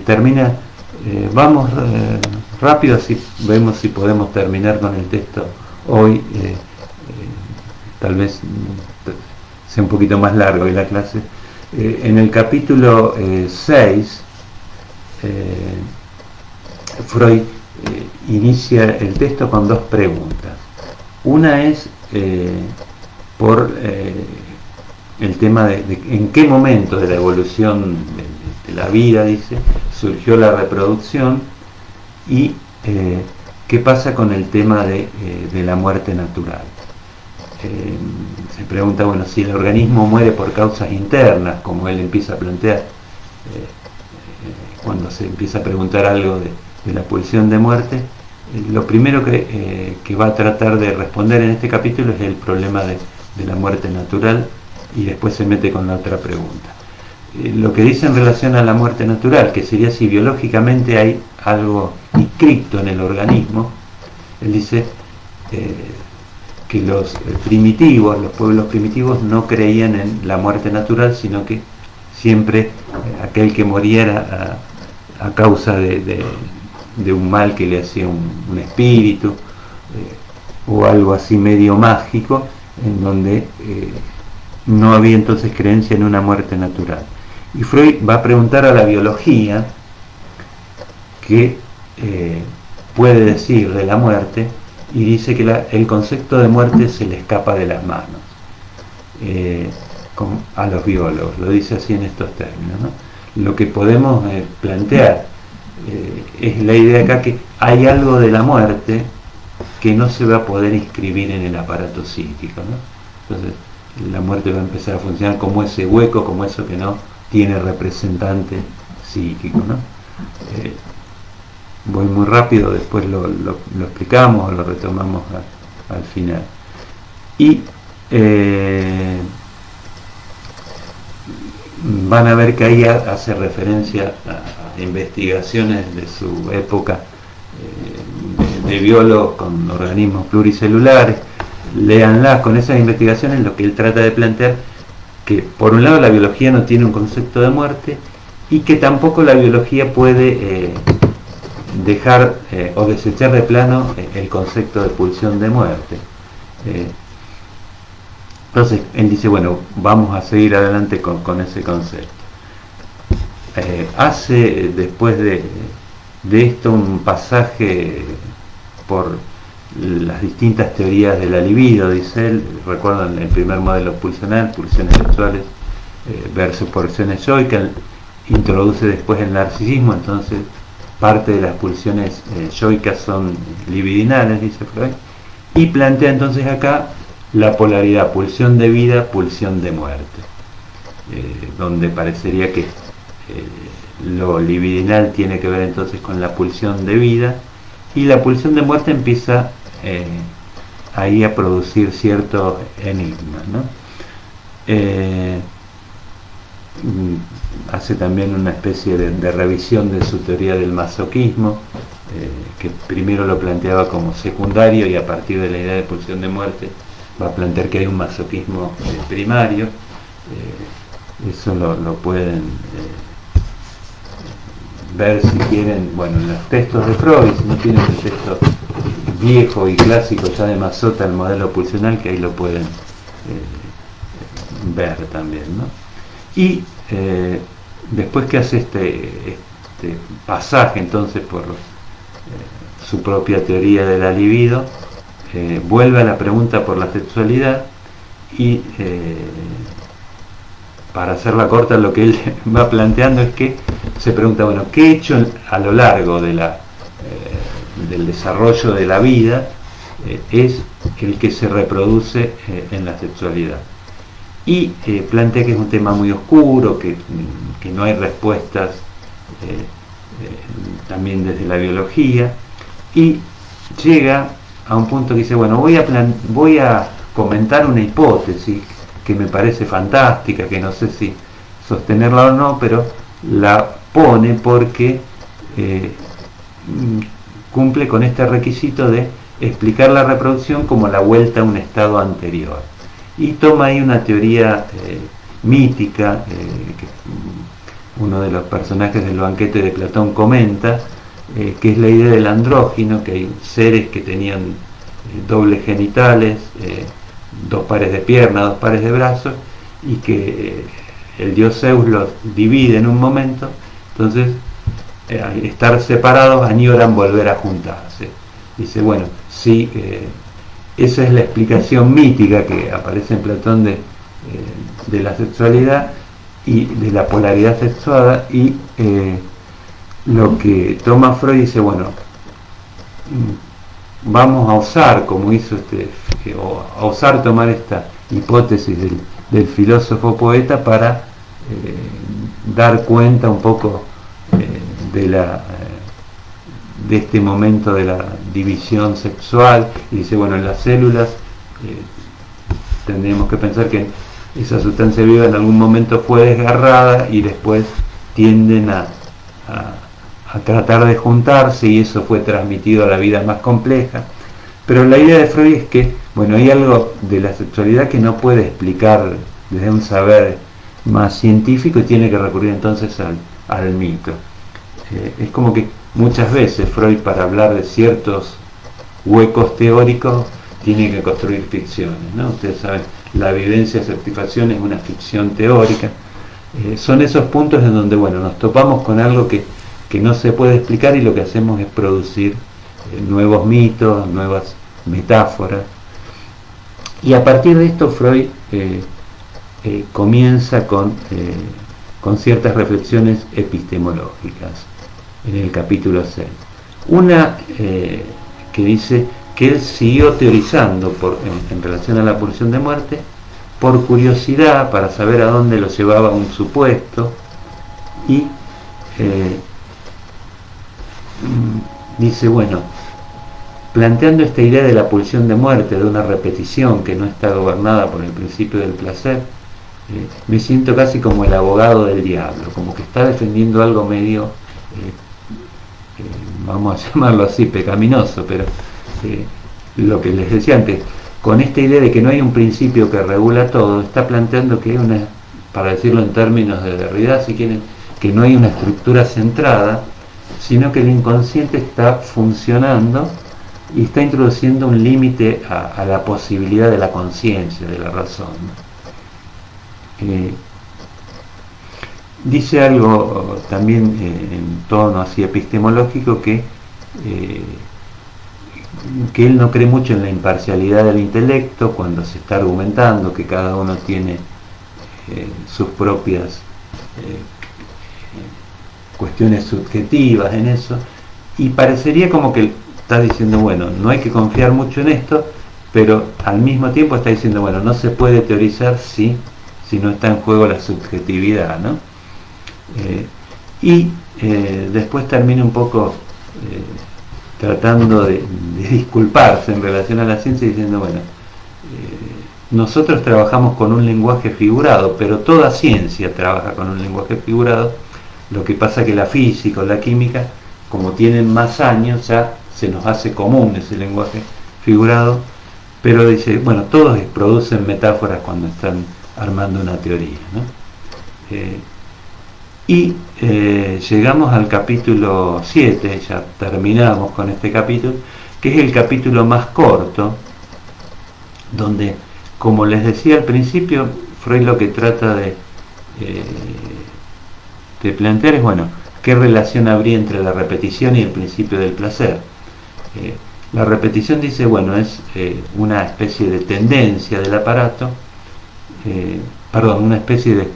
termina, vamos rápido, así vemos si podemos terminar con el texto hoy. Tal vez sea un poquito más largo hoy la clase. En el capítulo 6, Freud inicia el texto con dos preguntas. Una es por el tema de en qué momento de la evolución de la vida, dice, surgió la reproducción, y qué pasa con el tema de la muerte natural. Se pregunta, bueno, si el organismo muere por causas internas, como él empieza a plantear cuando se empieza a preguntar algo de la pulsión de muerte. Lo primero que va a tratar de responder en este capítulo es el problema de la muerte natural, y después se mete con la otra pregunta. Lo que dice en relación a la muerte natural, que sería si biológicamente hay algo inscripto en el organismo, él dice que los primitivos, los pueblos primitivos, no creían en la muerte natural, sino que siempre aquel que moría era a causa de un mal que le hacía un espíritu, o algo así medio mágico, en donde no había entonces creencia en una muerte natural. Y Freud va a preguntar a la biología qué puede decir de la muerte, y dice que el concepto de muerte se le escapa de las manos a los biólogos, lo dice así en estos términos, ¿no? Lo que podemos plantear es la idea acá que hay algo de la muerte que no se va a poder inscribir en el aparato psíquico, ¿no? Entonces la muerte va a empezar a funcionar como ese hueco, como eso que no tiene representante psíquico, ¿no? Voy muy rápido, después lo explicamos o lo retomamos al final. Y van a ver que ahí hace referencia a investigaciones de su época de biólogos con organismos pluricelulares. Léanlas. Con esas investigaciones lo que él trata de plantear, que por un lado la biología no tiene un concepto de muerte, y que tampoco la biología puede dejar o desechar de plano el concepto de pulsión de muerte. Entonces él dice, bueno, vamos a seguir adelante con ese concepto. Hace después de esto un pasaje por las distintas teorías de la libido, dice él. Recuerdan el primer modelo pulsional, pulsiones sexuales versus pulsiones yoicas. Introduce después el narcisismo, entonces parte de las pulsiones yoicas son libidinales, dice Freud, y plantea entonces acá la polaridad pulsión de vida, pulsión de muerte, donde parecería que lo libidinal tiene que ver entonces con la pulsión de vida, y la pulsión de muerte empieza ahí a producir ciertos enigmas, ¿no? Hace también una especie de revisión de su teoría del masoquismo, que primero lo planteaba como secundario, y a partir de la idea de pulsión de muerte va a plantear que hay un masoquismo primario. Eso lo pueden ver si quieren, bueno, en los textos de Freud, si no tienen el texto viejo y clásico ya de Mazota, el modelo pulsional, que ahí lo pueden ver también, ¿no? Y después que hace este pasaje entonces por su propia teoría de la libido, vuelve a la pregunta por la sexualidad, y para hacerla corta, lo que él va planteando es que se pregunta, bueno, ¿qué hecho a lo largo de del desarrollo de la vida es el que se reproduce en la sexualidad? Y plantea que es un tema muy oscuro, que no hay respuestas también desde la biología, y llega a un punto que dice, bueno, voy a comentar una hipótesis que me parece fantástica, que no sé si sostenerla o no, pero la pone porque cumple con este requisito de explicar la reproducción como la vuelta a un estado anterior. Y toma ahí una teoría mítica, que uno de los personajes del banquete de Platón comenta, que es la idea del andrógino, que hay seres que tenían dobles genitales, dos pares de piernas, dos pares de brazos, y que el dios Zeus los divide en un momento, entonces al estar separados añoran volver a juntarse. Dice, bueno, sí, esa es la explicación mítica que aparece en Platón de la sexualidad y de la polaridad sexuada, y lo que toma Freud dice, bueno, vamos a osar, como hizo a osar tomar esta hipótesis del filósofo poeta para dar cuenta un poco de este momento de la división sexual, y dice, bueno, en las células tendríamos que pensar que esa sustancia viva en algún momento fue desgarrada y después tienden a tratar de juntarse, y eso fue transmitido a la vida más compleja. Pero la idea de Freud es que, bueno, hay algo de la sexualidad que no puede explicar desde un saber más científico, y tiene que recurrir entonces al mito. Es como que muchas veces Freud, para hablar de ciertos huecos teóricos, tiene que construir ficciones, ¿no? Ustedes saben, la evidencia de satisfacción es una ficción teórica. Son esos puntos en donde, bueno, nos topamos con algo que no se puede explicar, y lo que hacemos es producir nuevos mitos, nuevas metáforas. Y a partir de esto Freud comienza con ciertas reflexiones epistemológicas en el capítulo 6. Una que dice que él siguió teorizando en relación a la pulsión de muerte por curiosidad, para saber a dónde lo llevaba un supuesto, y dice, bueno, planteando esta idea de la pulsión de muerte, de una repetición que no está gobernada por el principio del placer, me siento casi como el abogado del diablo, como que está defendiendo algo medio, vamos a llamarlo así, pecaminoso, pero lo que les decía antes, con esta idea de que no hay un principio que regula todo, está planteando que hay una, para decirlo en términos de Derrida, si quieren, que no hay una estructura centrada, sino que el inconsciente está funcionando y está introduciendo un límite a la posibilidad de la conciencia, de la razón. Dice algo también en tono así epistemológico, que él no cree mucho en la imparcialidad del intelecto cuando se está argumentando, que cada uno tiene sus propias cuestiones subjetivas en eso, y parecería como que está diciendo, bueno, no hay que confiar mucho en esto, pero al mismo tiempo está diciendo, bueno, no se puede teorizar si no está en juego la subjetividad, ¿no? Después termina un poco tratando de disculparse en relación a la ciencia, diciendo, bueno, nosotros trabajamos con un lenguaje figurado, pero toda ciencia trabaja con un lenguaje figurado. Lo que pasa que la física o la química, como tienen más años, ya se nos hace común ese lenguaje figurado, pero dice, bueno, todos producen metáforas cuando están armando una teoría, ¿no? Llegamos al capítulo 7, ya terminamos con este capítulo, que es el capítulo más corto, donde, como les decía al principio, Freud lo que trata de plantear es, bueno, ¿qué relación habría entre la repetición y el principio del placer? La repetición, dice, bueno, es una especie de tendencia del aparato, una especie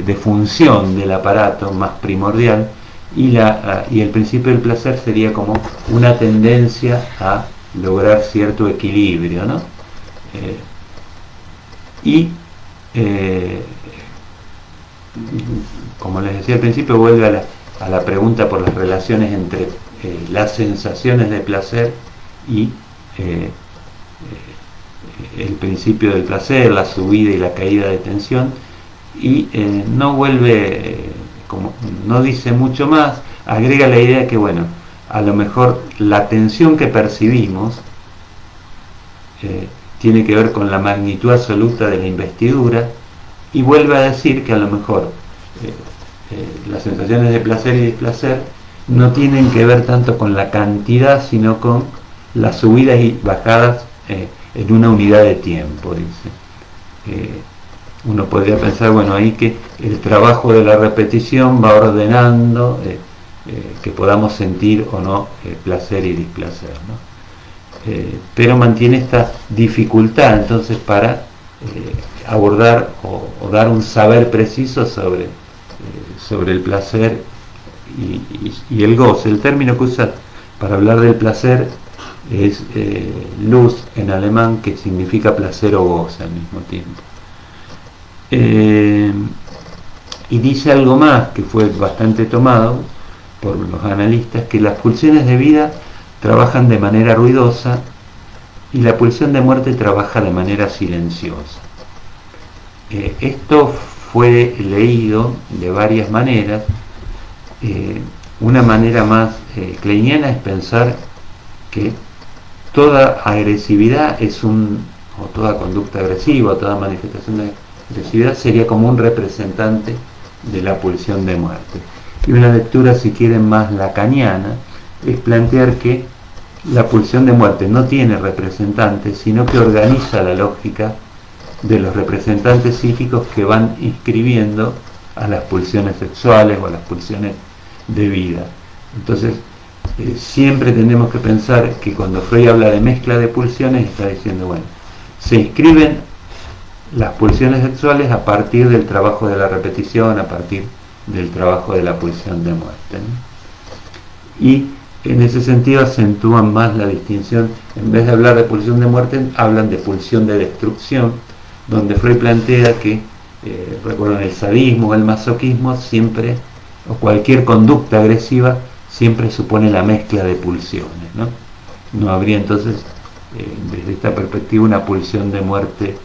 de función del aparato más primordial, y el principio del placer sería como una tendencia a lograr cierto equilibrio, ¿no? Como les decía al principio, vuelve a la pregunta por las relaciones entre las sensaciones de placer y el principio del placer, la subida y la caída de tensión, y no vuelve, como no dice mucho más, agrega la idea que, bueno, a lo mejor la tensión que percibimos tiene que ver con la magnitud absoluta de la investidura, y vuelve a decir que a lo mejor las sensaciones de placer y displacer no tienen que ver tanto con la cantidad, sino con las subidas y bajadas en una unidad de tiempo, dice. Uno podría pensar, bueno, ahí que el trabajo de la repetición va ordenando que podamos sentir o no placer y displacer, ¿no? Pero mantiene esta dificultad entonces para abordar o dar un saber preciso sobre el placer y el goce. El término que usa para hablar del placer es Lust en alemán, que significa placer o goce al mismo tiempo. Y dice algo más que fue bastante tomado por los analistas, que las pulsiones de vida trabajan de manera ruidosa y la pulsión de muerte trabaja de manera silenciosa. Esto fue leído de varias maneras. Una manera más kleiniana es pensar que toda agresividad o toda conducta agresiva, o toda manifestación de agresividad sería como un representante de la pulsión de muerte. Y una lectura, si quieren, más lacaniana es plantear que la pulsión de muerte no tiene representantes, sino que organiza la lógica de los representantes psíquicos que van inscribiendo a las pulsiones sexuales o a las pulsiones de vida. Entonces, siempre tenemos que pensar que cuando Freud habla de mezcla de pulsiones, está diciendo, bueno, se inscriben las pulsiones sexuales a partir del trabajo de la repetición, a partir del trabajo de la pulsión de muerte, ¿no? Y en ese sentido acentúan más la distinción. En vez de hablar de pulsión de muerte, hablan de pulsión de destrucción, donde Freud plantea que, recuerden, el sadismo o el masoquismo siempre, o cualquier conducta agresiva, siempre supone la mezcla de pulsiones, ¿no? No habría entonces, desde esta perspectiva, una pulsión de muerte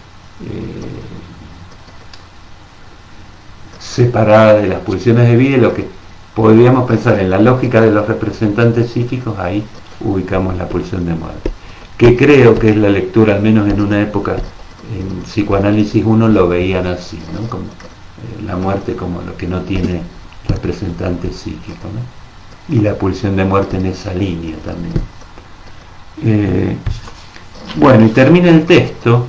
separada de las pulsiones de vida, y lo que podríamos pensar en la lógica de los representantes psíquicos, ahí ubicamos la pulsión de muerte, que creo que es la lectura, al menos en una época en psicoanálisis uno lo veían así, ¿no? Como, la muerte como lo que no tiene representante psíquico, ¿no? Y la pulsión de muerte en esa línea también. Bueno, y termina el texto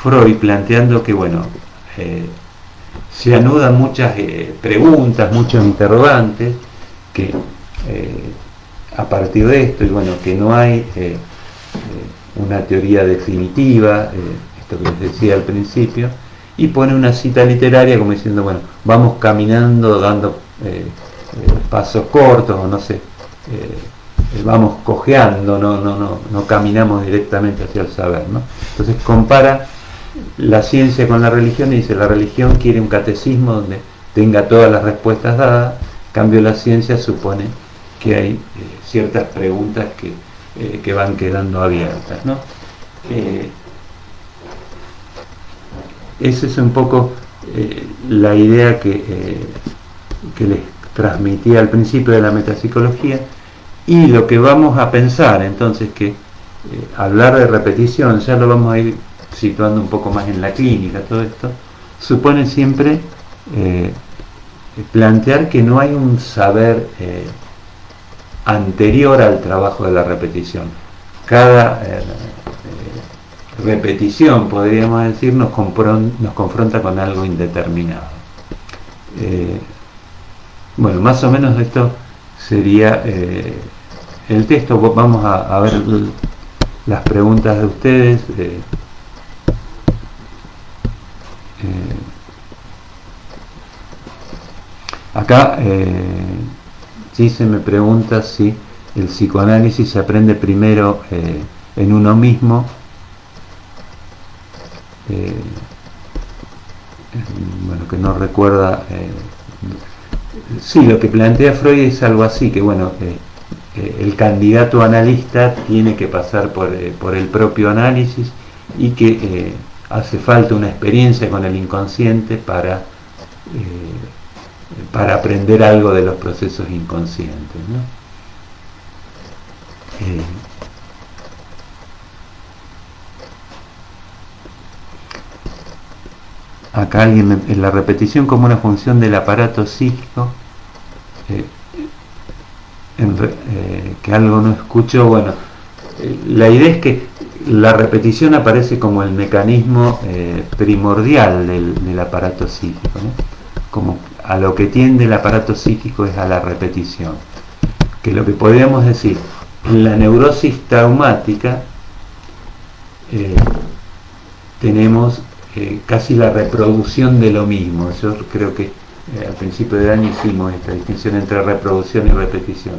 Freud planteando que, bueno, se anudan muchas preguntas, muchos interrogantes, que a partir de esto, y bueno, que no hay una teoría definitiva, esto que les decía al principio, y pone una cita literaria como diciendo, bueno, vamos caminando, dando pasos cortos, o no sé, vamos cojeando, no caminamos directamente hacia el saber, ¿no? Entonces compara la ciencia con la religión y dice, la religión quiere un catecismo donde tenga todas las respuestas dadas, en cambio la ciencia supone que hay ciertas preguntas que van quedando abiertas, ¿no? Esa es un poco la idea que les transmití al principio de la metapsicología, y lo que vamos a pensar entonces, que hablar de repetición, ya lo vamos a ir situando un poco más en la clínica, todo esto supone siempre plantear que no hay un saber anterior al trabajo de la repetición. Cada repetición, podríamos decir, nos confronta con algo indeterminado. Bueno, más o menos esto sería el texto. Vamos a ver las preguntas de ustedes. Acá sí se me pregunta si el psicoanálisis se aprende primero en uno mismo. Bueno, que no recuerda. Sí, lo que plantea Freud es algo así, que bueno, el candidato analista tiene que pasar por el propio análisis, y que hace falta una experiencia con el inconsciente para aprender algo de los procesos inconscientes, ¿no? Acá alguien, en la repetición como una función del aparato psíquico, que algo no escucho. Bueno, la idea es que la repetición aparece como el mecanismo primordial del aparato psíquico, ¿no? Como a lo que tiende el aparato psíquico es a la repetición, que lo que podríamos decir en la neurosis traumática tenemos casi la reproducción de lo mismo. Yo creo que al principio del año hicimos esta distinción entre reproducción y repetición.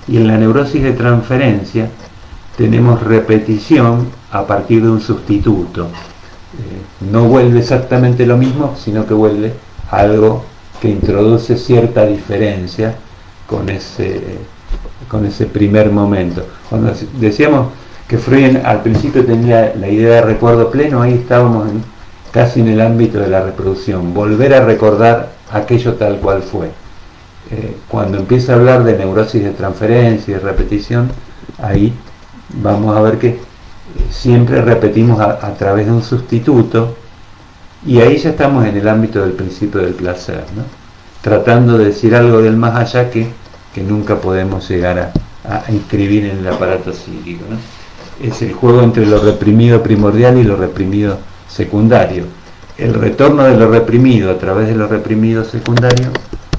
Y en la neurosis de transferencia tenemos repetición a partir de un sustituto. No vuelve exactamente lo mismo, sino que vuelve algo que introduce cierta diferencia con ese primer momento. Cuando decíamos que Freud al principio tenía la idea de recuerdo pleno, ahí estábamos casi en el ámbito de la reproducción, volver a recordar aquello tal cual fue. Cuando empieza a hablar de neurosis de transferencia y de repetición, ahí vamos a ver que siempre repetimos a través de un sustituto, y ahí ya estamos en el ámbito del principio del placer, ¿no? Tratando de decir algo del más allá que nunca podemos llegar a inscribir en el aparato psíquico, ¿no? Es el juego entre lo reprimido primordial y lo reprimido secundario. El retorno de lo reprimido a través de lo reprimido secundario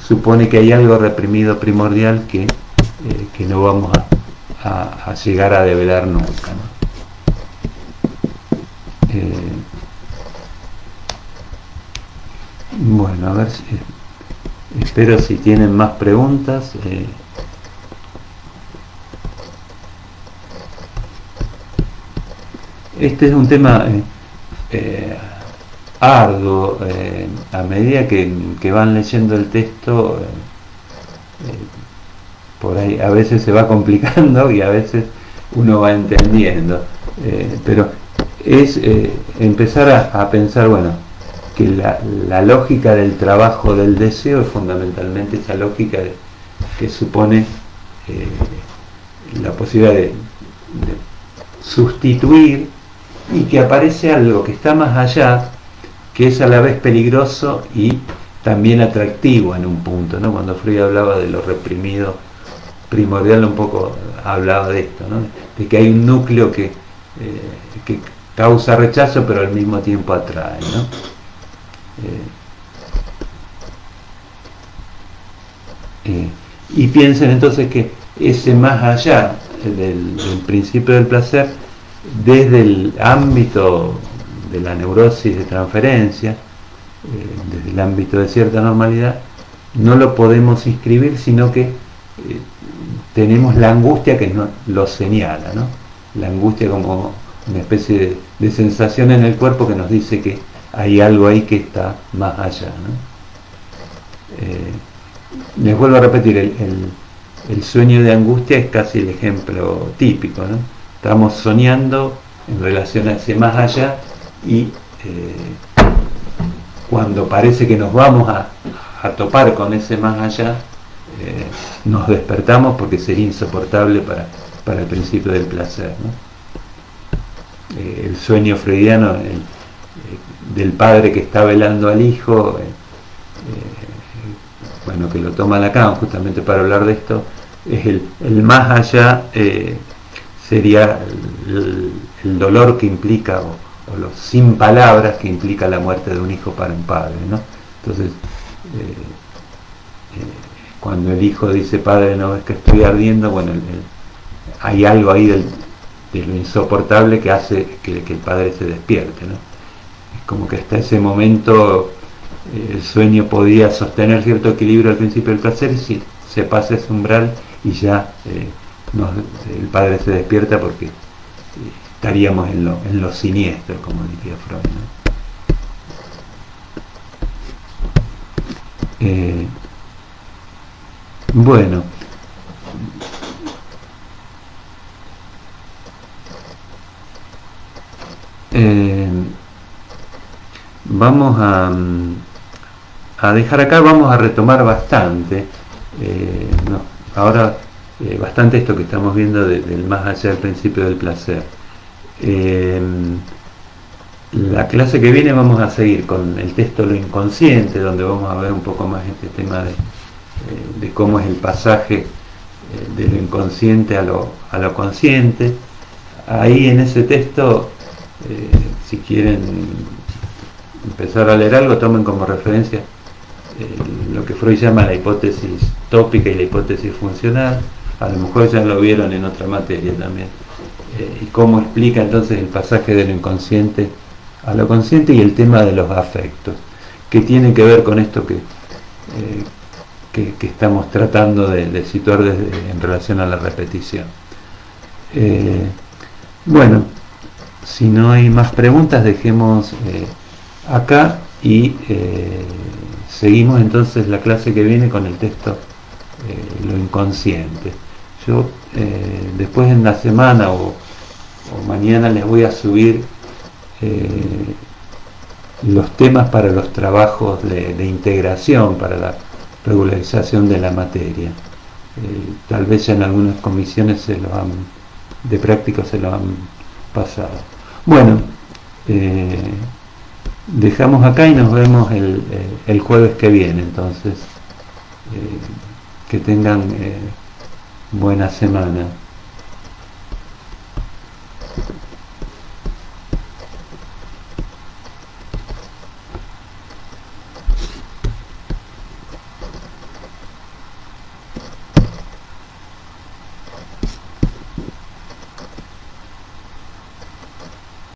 supone que hay algo reprimido primordial que no vamos a llegar a develar nunca, ¿no? Bueno, a ver si espero si tienen más preguntas. Este es un tema arduo. A medida que van leyendo el texto, por ahí a veces se va complicando y a veces uno va entendiendo, pero es empezar a pensar, bueno, que la lógica del trabajo del deseo es fundamentalmente esa lógica que supone la posibilidad de sustituir, y que aparece algo que está más allá, que es a la vez peligroso y también atractivo en un punto, ¿no? Cuando Freud hablaba de lo reprimido primordial, un poco hablaba de esto, ¿no? De que hay un núcleo que causa rechazo pero al mismo tiempo atrae, ¿no? Y piensen entonces que ese más allá del principio del placer, desde el ámbito de la neurosis de transferencia, desde el ámbito de cierta normalidad, no lo podemos inscribir, sino que tenemos la angustia que nos lo señala, ¿no? La angustia como una especie de sensación en el cuerpo que nos dice que hay algo ahí que está más allá, ¿no? Les vuelvo a repetir, el sueño de angustia es casi el ejemplo típico, ¿no? Estamos soñando en relación a ese más allá y cuando parece que nos vamos a topar con ese más allá, nos despertamos porque sería insoportable para el principio del placer, ¿no? El sueño freudiano del padre que está velando al hijo, bueno, que lo toma Lacan justamente para hablar de esto, es el más allá, sería el dolor que implica o los sin palabras que implica la muerte de un hijo para un padre, ¿no? Entonces cuando el hijo dice, padre, no ves que estoy ardiendo, bueno, hay algo ahí de lo insoportable que hace que el padre se despierte, ¿no? Es como que hasta ese momento el sueño podía sostener cierto equilibrio al principio del placer, y si se pasa ese umbral y ya el padre se despierta porque estaríamos en lo siniestro, como diría Freud, ¿no? Bueno, vamos a dejar acá, vamos a retomar bastante, no, ahora bastante esto que estamos viendo del más allá del principio del placer. La clase que viene vamos a seguir con el texto Lo Inconsciente, donde vamos a ver un poco más este tema de cómo es el pasaje de lo inconsciente a lo consciente. Ahí en ese texto, si quieren empezar a leer algo, tomen como referencia lo que Freud llama la hipótesis tópica y la hipótesis funcional. A lo mejor ya lo vieron en otra materia también, y cómo explica entonces el pasaje de lo inconsciente a lo consciente y el tema de los afectos, que tiene que ver con esto que estamos tratando de situar en relación a la repetición. Bueno, si no hay más preguntas, dejemos acá y seguimos entonces la clase que viene con el texto Lo Inconsciente. Yo después en la semana o mañana les voy a subir los temas para los trabajos de integración, para la regularización de la materia. Tal vez ya en algunas comisiones de práctica se lo han pasado. Bueno, dejamos acá y nos vemos el jueves que viene. Entonces, que tengan buena semana.